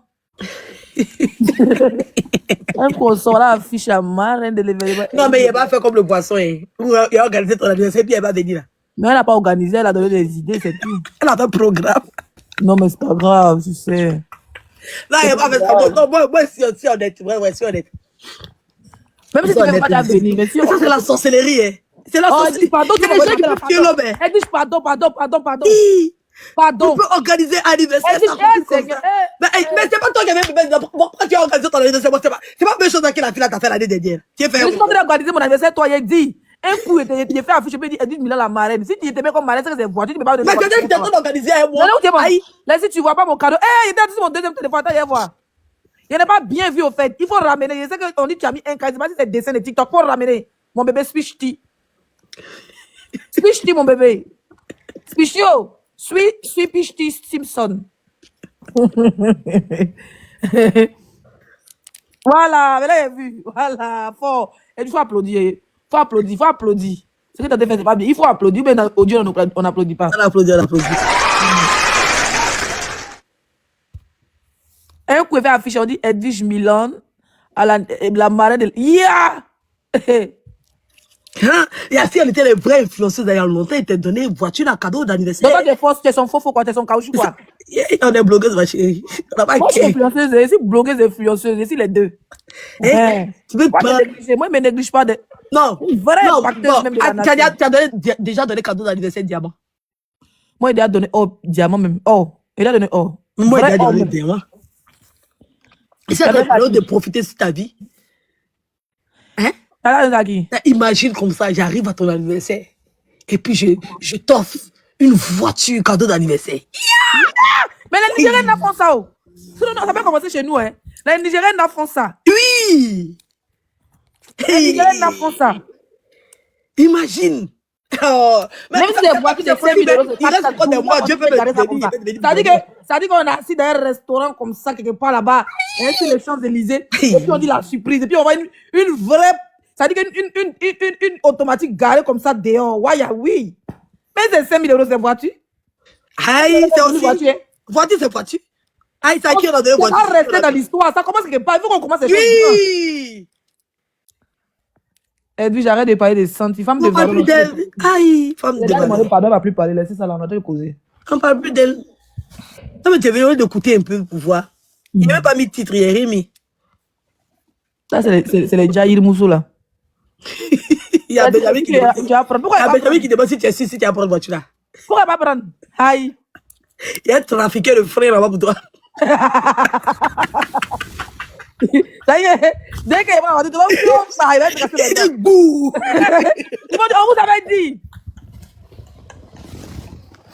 Un consort là affiche la marraine de l'événement. Non, mais il n'a pas fait comme le poisson. Hein. Il a organisé ton anniversaire, puis elle va venir là. Mais elle n'a pas organisé, elle a donné des idées, c'est tout. Elle a fait un programme. Non, mais c'est pas grave, tu sais. Là, il n'a pas fait ça. Non, moi, je suis honnête. Ouais, je suis honnête. Même si tu ne veux pas venir, mais si ça, c'est la sorcellerie. Hein. C'est la sorcellerie. Pardon, il y a des gens qui peuvent tuer l'homme. Elle dit pardon. On peut organiser un anniversaire. Mais c'est pas toi qui avais bébé. Pourquoi tu as organisé ton anniversaire? C'est pas la même chose que la fille t'a fait l'année dernière. Tu es fait. Mais si tu as organisé mon anniversaire, toi, il dit. Un coup, il fait afficher, il dit Edwige Milan la marraine. Si tu étais bien comme marraine, c'est que c'est voiture, tu ne peux pas donner. Mais quelqu'un qui t'attend d'organiser un mois. Là, si tu vois pas mon cadeau, il était sur mon deuxième téléphone, attends, voir. Il n'est pas bien vu au fait. Il faut ramener. Je sais qu'on dit que tu as mis un cas, c'est pas si c'est dessin de TikTok. Pour ramener mon bébé Swishti. Swishti, mon bébé. Swishio. Swishti Simpson. Voilà, vous l'avez vu. Voilà, fort. Et il faut applaudir. Faut applaudir. Ce que tu as fait, c'est pas bien. Il faut applaudir, mais dans l'audio, on n'applaudit pas. On applaudit. Un coup, il fait afficher, on dit Edwige Milan à la marraine de. Yeah! Si elle était les vraies influenceuses d'ailleurs longtemps, elle t'a donné une voiture, un cadeau d'anniversaire. Donc, t'es fausse, t'es son faux quoi, t'es son caoutchouc quoi. On est blogueuse, ma chérie. On n'a pas Moi, je suis qu'un. influenceuse, je suis blogueuse, influenceuse, je suis les deux. Eh, Ouais. tu veux Moi, prendre... moi, je ne me néglige pas de... Non, Une vraie non, impacteuse bon. même de la Ah, tu nation. as déjà donné cadeau d'anniversaire diamant. Moi, il a donné or, diamant même. Or. Il a donné or. Moi, il Vrai a or donné même. diamant. Et c'est T'as donné à l'heure de qui? profiter de ta vie. Hein? T'as donné à qui? Imagine comme ça, j'arrive à ton anniversaire. Et puis, je t'offre une voiture cadeau d'anniversaire. Mais les Nigériens font ça. Oh. Sinon, non, ça peut commencer chez nous. Hein. Les Nigériens font ça. Oui! Les Nigériens font ça. Imagine! Oh, mais Même si les voitures de 5 000 euros, il reste encore des mois, Dieu peut me bénir. Ça dit qu'on est assis dans un restaurant comme ça, quelque part là-bas, sur les Champs-Élysées, et puis on dit la surprise, et puis on voit une vraie, ça dit qu'une automatique garée comme ça dehors. Ouais, oui. Mais c'est 5 000 euros, cette voiture. Aïe, c'est aussi. Voiture. Voiture, c'est voiture. Aïe, ça qui est dans deux voitures. Ça va rester dans l'histoire. Ça commence quelque part. Il faut qu'on commence à choses. Oui! Edwige, j'arrête de parler des centimes. Femme de On parle plus d'elle. Aïe, femme de Elle a demandé valeur. pardon, elle va plus parler. Laissez ça là, on a déjà causé. On parle plus d'elle. Non, mais tu es venu d'écouter un peu pour voir. Il n'a même pas mis de titre, il a remis. Ça, c'est les Jair Moussou là. Il y a Benjamin qui demande. Il Tu vas prendre. Pourquoi y a elle va Benjamin qui demande si tu es sûr, si tu vas prendre voiture là. Pourquoi elle va prendre? Aïe. Il y a un trafiqué de frère là-bas pour toi. Ça y est, dès qu'elle va dire, tu vas être cassé les dents. Bouh! Ils vont dire, on vous avait dit.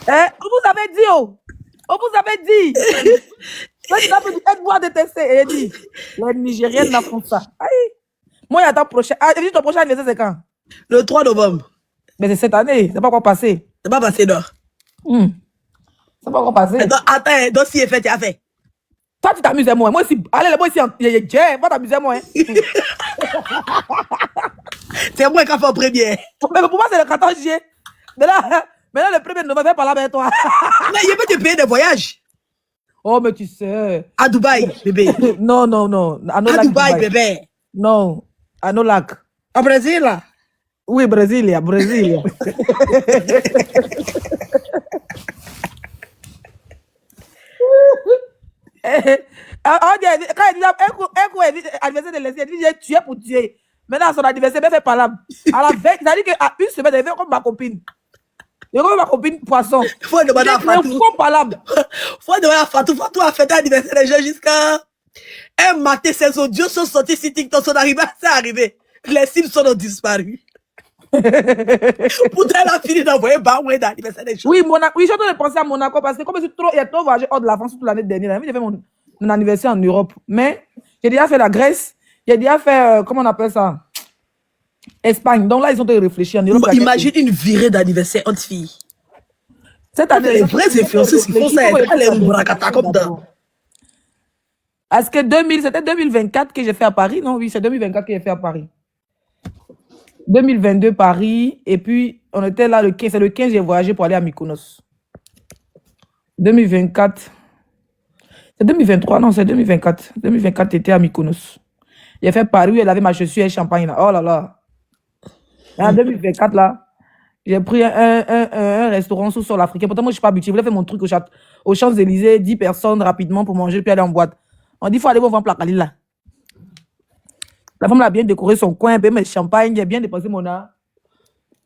Hein? On vous avait dit, oh. On vous avait dit. Aide-moi à détester. Et elle dit, les Nigériennes n'en font ça. Aïe. Moi, il y a ton prochain. Ah, ton prochain anniversaire, c'est quand? Le 3 novembre. Mais c'est cette année. C'est pas encore passé. C'est pas passé d'or. C'est pas encore passé. Attends, donc si est fait, tu as fait. Toi, tu t'amuses à moi. Moi aussi, allez, moi ici, va t'amuser à moi. Hein. C'est moi qui ai fait en premier. Mais pour moi, c'est le 14 juillet. Maintenant, le 1er novembre, je vais parler avec toi. Mais il peut te payer des voyages. Oh, mais tu sais. À Dubaï, bébé. Non, non, non. À Dubaï, bébé. Non, à Nolac. Au Brésil, là. Oui, Brésil. Brésil. Quand elle dit anniversaire de l'essai, elle dit j'ai tué pour tuer. Maintenant, son anniversaire, elle fait par là. À la veille, c'est-à-dire qu'à une semaine, elle fait comme ma copine. Et comme ma copine poisson. Faut demander à Fatou. Faut par là. Faut demander à Fatou. Fatou a fêté l'anniversaire des gens jusqu'à un matin. Ses audios sont sortis sur TikTok. Son arrivée, c'est arrivé. Les Simpsons ont disparu. Pourtant, elle a fini d'envoyer Baoué dans l'anniversaire des gens. Oui, Monaco. Oui, je suis en train de penser à Monaco parce que comme il y a trop voyagé hors de la France toute l'année dernière, j'ai fait mon anniversaire en Europe. Mais j'ai déjà fait la Grèce. J'ai déjà fait, comment on appelle ça? Espagne. Donc là, ils sont en train de réfléchir en Europe. Imagine une virée d'anniversaire entre filles. Cette année, les vrais influenceurs qui font ça, les Mourakata comme dans. Est-ce que c'était 2024 que j'ai fait à Paris? Non, oui, c'est 2024 que j'ai fait à Paris. 2022 Paris, et puis on était là le 15, c'est le 15 j'ai voyagé pour aller à Mykonos. 2024, c'est 2023, non, c'est 2024. 2024, j'étais à Mykonos. J'ai fait Paris, elle avait ma chaussure et champagne là. Oh là là. Et en 2024, là, j'ai pris un restaurant sous-sol africain. Pourtant, moi, je ne suis pas habitué. Je voulais faire mon truc aux Champs-Élysées, 10 personnes rapidement pour manger, puis aller en boîte. On dit, il faut aller voir Placali là. La femme a bien décoré son coin, bien mes champagnes, j'ai bien dépensé mon art.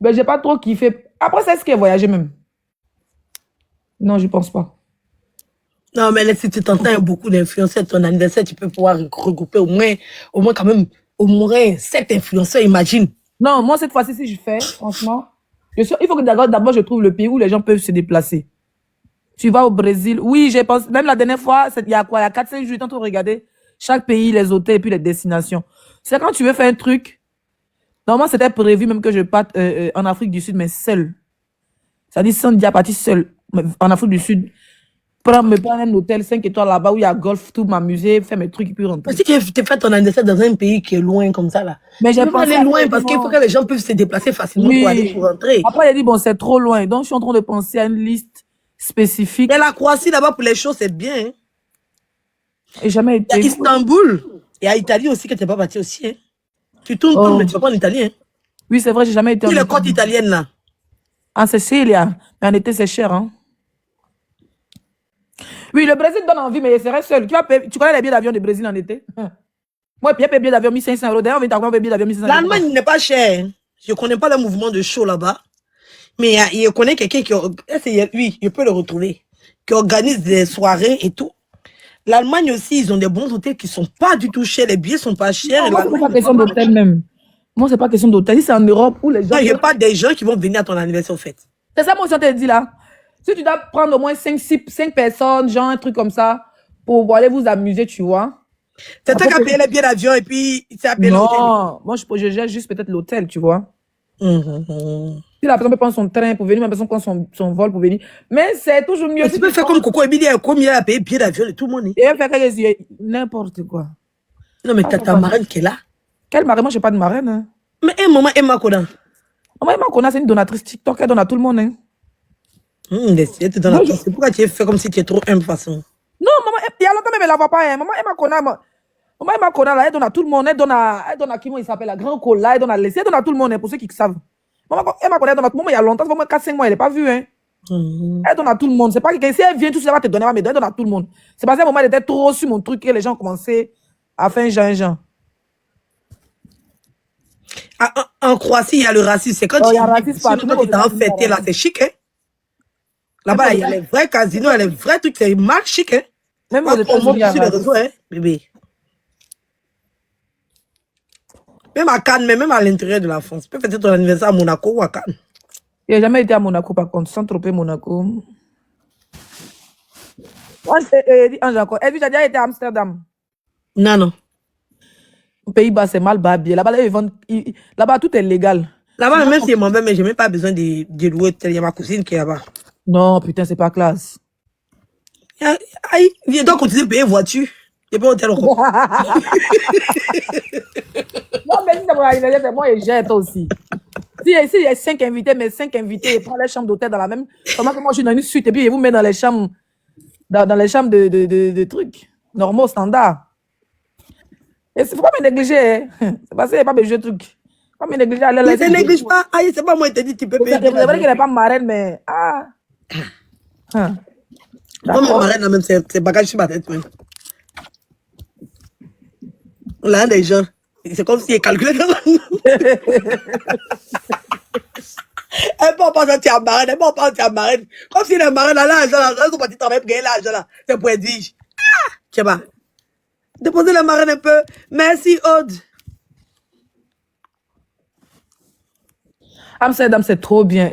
Mais j'ai pas trop kiffé. Après, c'est ce qui est voyagé même. Non, je pense pas. Non, mais là, si tu t'entends beaucoup d'influenceurs de ton anniversaire, tu peux pouvoir regrouper au moins quand même, au moins 7 influenceurs, imagine. Non, moi, cette fois-ci, si je fais, franchement, il faut que d'abord, je trouve le pays où les gens peuvent se déplacer. Tu vas au Brésil. Oui, j'ai pensé, même la dernière fois, il y a quoi, il y a 4-5 jours, tant de regarder chaque pays, les hôtels et puis les destinations. C'est quand tu veux faire un truc, normalement, c'était prévu même que je parte en Afrique du Sud, mais seul. Ça dit sans diapathie seul. En Afrique du Sud, me prendre un hôtel 5 étoiles là-bas où il y a golf, tout m'amuser, faire mes trucs et puis rentrer. Si tu fais ton anniversaire dans un pays qui est loin comme ça, là. Mais j'ai pas aller loin parce qu'il faut que les gens puissent se déplacer facilement pour aller pour rentrer. Après, il a dit, bon, c'est trop loin. Donc, je suis en train de penser à une liste spécifique. Mais la Croatie, là-bas, pour les choses, c'est bien. Hein. Et jamais été. Il y a Istanbul. Et à Italie aussi, que tu n'es pas parti aussi. Hein. Tu tournes, mais tu vas pas en Italie. Hein. Oui, c'est vrai, j'ai jamais été en Italie. Les côtes italiennes, là. En Sicile, mais en été, c'est cher. Hein. Oui, le Brésil donne envie, mais il serait seul. Tu connais les billets d'avion du Brésil en été? Moi, Pierre paye billet d'avion 1500 €. D'ailleurs, on vient d'avoir un billet d'avion 1500 €. L'Allemagne n'est pas cher. Je ne connais pas le mouvement de show là-bas. Mais je connais quelqu'un qui... Oui, je peux le retrouver. Qui organise des soirées et tout. L'Allemagne aussi, ils ont des bons hôtels qui ne sont pas du tout chers. Les billets ne sont pas chers. Non, moi, c'est pas question d'hôtel même. Moi, c'est pas question d'hôtel. Si c'est en Europe où les gens... Non, il n'y a pas des gens qui vont venir à ton anniversaire, au fait. C'est ça, moi aussi, on te dit là. Si tu dois prendre au moins 5 personnes, genre un truc comme ça, pour aller vous amuser, tu vois. C'est toi qui as payé les billets d'avion et puis tu as payé l'hôtel. Non, moi, je gère juste peut-être l'hôtel, tu vois. Si la personne peut prendre son train pour venir, la personne prend son vol pour venir. Mais c'est toujours mieux. Mais tu peux faire comme Coco Emily, combien elle a payé billet d'avion de tout le monde. Et elle fait n'importe quoi. Non, mais t'as ta marraine qui est là. Quelle marraine? Moi, je n'ai pas de marraine. Hein. Mais maman Emma Koda. Maman Emma Koda, c'est une donatrice TikTok, elle donne à tout le monde. Hein. C'est pourquoi tu fais comme si tu es trop humble façon. Non, maman, il y a longtemps, mais elle ne la voit pas. Hein. Maman Emma Koda, là, elle donne à tout le monde. Elle donne à qui, moi, il s'appelle la Grand Cola, elle donne à Leslie, elle donne à tout le monde, hein, pour ceux qui savent. Maman Emma Koda, elle donne à tout le monde, il y a longtemps, ça fait au moins 4-5 mois, elle n'est pas vue. Hein. Elle donne à tout le monde. C'est pas que si elle vient, tout ça va te donner, mais elle donne à tout le monde. C'est parce qu'à un moment, elle était trop sur mon truc et les gens ont commencé à faire un genre. En Croatie, il y a le racisme. C'est quand tu t'as fêté là, c'est chic, hein? Là-bas, il y a les vrais casinos, il y a les vrais trucs, c'est mal chic, hein? Même aux États-Unis, sur les réseaux, hein, bébé. Même à Cannes, même à l'intérieur de la France. Tu peux fêter ton anniversaire à Monaco ou à Cannes. Il n'a jamais été à Monaco, par contre, sans tropez Monaco. Est-ce que tu as déjà été à Amsterdam? Non. Aux Pays-Bas, c'est mal babé. Là-bas, là-bas, tout est légal. Là-bas, même si je m'en vais, mais je n'ai même pas besoin de louer. Il y a ma cousine qui est là-bas. Non, putain, c'est pas classe. Aïe, il doit continuer à payer voiture. Et pas hôtel encore. Non, mais si c'est mon anniversaire, c'est moi et jette aussi. Si il y a 5 invités, mais 5 invités, ils prennent les chambres d'hôtel dans la même. Comment que moi, je suis dans une suite et puis ils vous mettent dans les chambres, dans les chambres de trucs normaux, standards. Et c'est pas me négliger. Hein. C'est parce qu'il n'y a pas besoin de trucs. Pas me négliger. Mais tu négliges pas. Aïe, c'est pas moi qui te dis tu peux payer. C'est vrai qu'elle n'est pas marraine, mais. Moi, ma marraine, même, c'est bagage sur ma tête, même. Là, les gens, c'est comme s'ils calculaient dans la. Elle peut pas sortir à marraine, elle peut pas sortir à marraine. Comme si les marraines, là, l'argent, là, ils sont partis travailler pour gagner l'argent, là. C'est pour Edwige. Je sais pas. Déposez la marraine un peu. Merci, Aude. Amsterdam, c'est trop bien.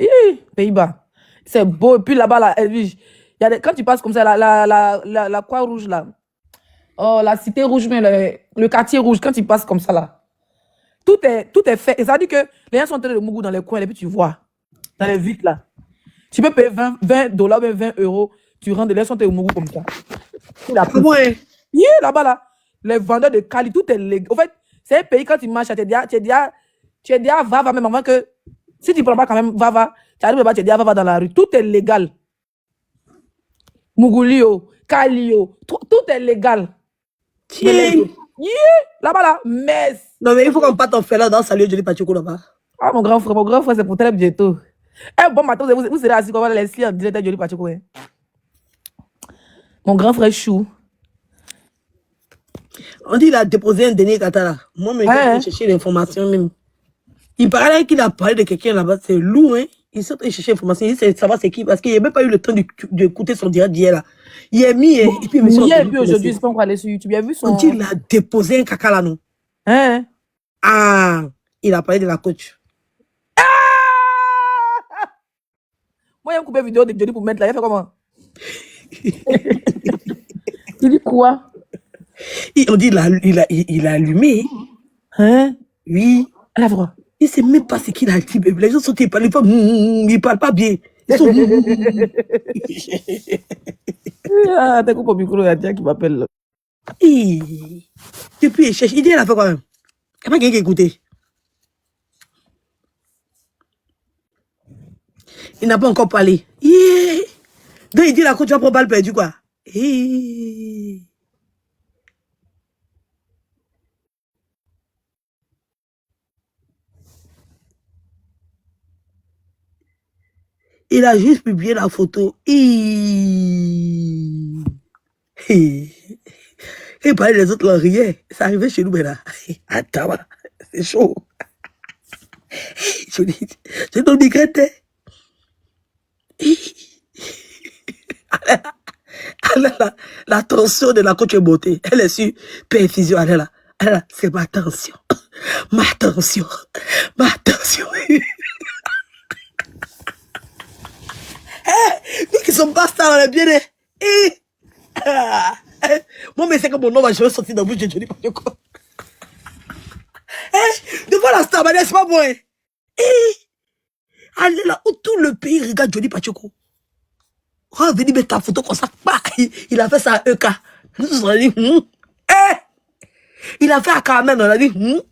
Pays-Bas. C'est beau. Et puis là-bas, là, Edwige, quand tu passes comme ça, la Croix-Rouge, là. Oh, la Cité Rouge, mais le quartier rouge, quand tu passes comme ça, là. Tout est fait. Et ça dit que les gens sont en train de mougou dans les coins, et puis tu vois. Dans les vitres, là. Tu peux payer $20, même 20 €. Tu rentres, les gens sont en train de mougou comme ça. Ouais. Là-bas, là. Les vendeurs de Cali, tout est légal. En fait, c'est un pays, quand tu marches, tu es déjà Vava, même avant que. Si tu ne prends pas quand même Vava, tu arrives là-bas, tu es déjà Vava dans la rue. Tout est légal. Mugulio, Calio, tout est légal. Là-bas, là, mais. Non, mais il faut qu'on parte en fait là dans Salut Jolie Pachoko là-bas. Ah, mon grand frère, c'est pour très bientôt. Bon matin, vous serez assis comme Leslie en direct de Jolie Pachoko. Hein. Mon grand frère Chou. On dit qu'il a déposé un dernier kata là. Moi, mais je vais chercher l'information même. Il paraît qu'il a parlé de quelqu'un là-bas, c'est lourd, hein. Il s'est chercher l'information, il sait savoir c'est qui, parce qu'il n'a même pas eu le temps d'écouter son direct d'hier là. Il est mis, et puis aujourd'hui, c'est pas encore aller sur YouTube. Il a vu son. On dit qu'il a déposé un caca là, non? Hein? Ah, il a parlé de la coach. Moi, il a coupé une vidéo de Johnny pour mettre là. Il a fait comment? Il dit quoi? On dit il a allumé. Hein? Oui. Elle a fait quoi? Il ne sait même pas ce qu'il a dit. Les gens sont pas, ils ne parlent pas bien. Ils sont. T'as coupé au micro, il y a Dia qui m'appelle. Depuis, il cherche. Il dit, elle a fait quoi même? Il n'y a pas quelqu'un qui a écouté. Il n'a pas encore parlé. Donc il dit la coach va prendre balle perdue quoi. Il a juste publié la photo. Et parler les autres, là, rien. Ça arrivait chez nous, mais là. Attends, c'est chaud. Je dis, c'est ton migrette. La tension de la coach est montée. Elle est sur perfusion. Elle est là. C'est ma tension. Ma tension. Ma tension. Nous qui sommes pas stars, on est bien. Moi, mais c'est que mon nom va jamais sortir dans la bouche de Johnny Pachoko. Devant la star, c'est pas bon. Allez là où tout le pays regarde Johnny Pachoko. On va venir mettre ta photo comme ça. Il a fait ça à EK. On a dit, il a fait à Carmen, on a dit, il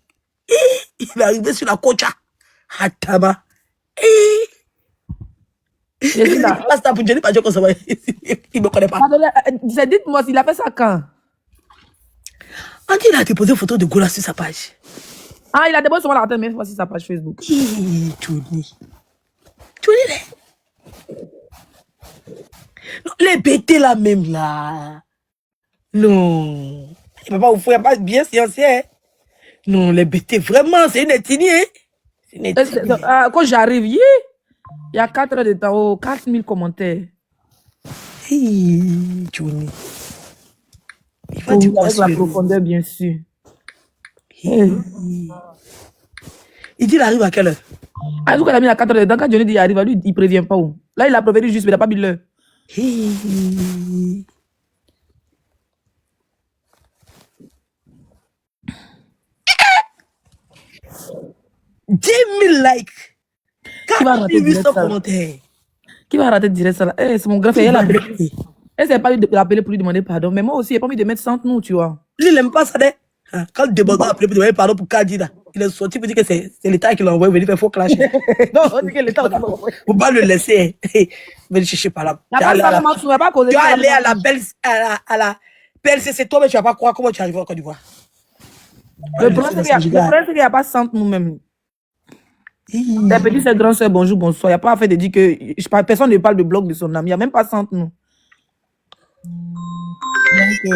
est arrivé sur la cocha. Atama. Là, c'est pour Johnny Pachoko, ça va. Il me connaît pas. Dites-moi, s'il a fait ça quand? Andy, il a déposé une photo de Gola sur sa page. Ah, il a déposé sur la tête, mais sur sa page Facebook. Johnny. Non, les BT là même là. Non. Il ne va pas vous faire pas bien sciencé. Hein? Non, les BT, vraiment, c'est une ethnie. Hein? C'est une ethnie. Quand j'arrive, il y a 4 heures de temps, 4000 commentaires. Johnny. Il va dire quoi avec la profondeur, bien sûr. Il dit il arrive à quelle heure? Ah, il a mis à 4 heures de temps. Quand Johnny dit il arrive, lui, il ne prévient pas. Où. Là, il a prévenu juste, mais il n'a pas mis l'heure. 10 000 likes. Qui va rater direct ça? Qui va rater direct ça? C'est mon grand frère. Elle s'est pas appelé pour lui demander pardon. Mais moi aussi, il n'a pas mis de mettre sans nous, tu vois. Lui, il n'aime pas ça. Quand le demandeur a appelé pour demander pardon pour Kadida, il est sorti pour dire que c'est l'État qui l'a envoyé venir faire faux clash. Non, on dit que l'État l'a envoyé. Faut pas le laisser. Venez chercher par là. Tu vas aller à la belle, c'est toi, mais tu vas pas croire comment tu arrives en Côte d'Ivoire. Le problème, c'est qu'il n'y a pas sans nous-mêmes. Les petits, c'est grand soeur, bonjour, bonsoir. Il n'y a pas à faire de dire que personne ne parle de blog de son âme. Il n'y a même pas sans nous. Donc,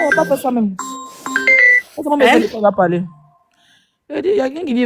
on va pas faire ça même. On va parler. Il y a quelqu'un qui dit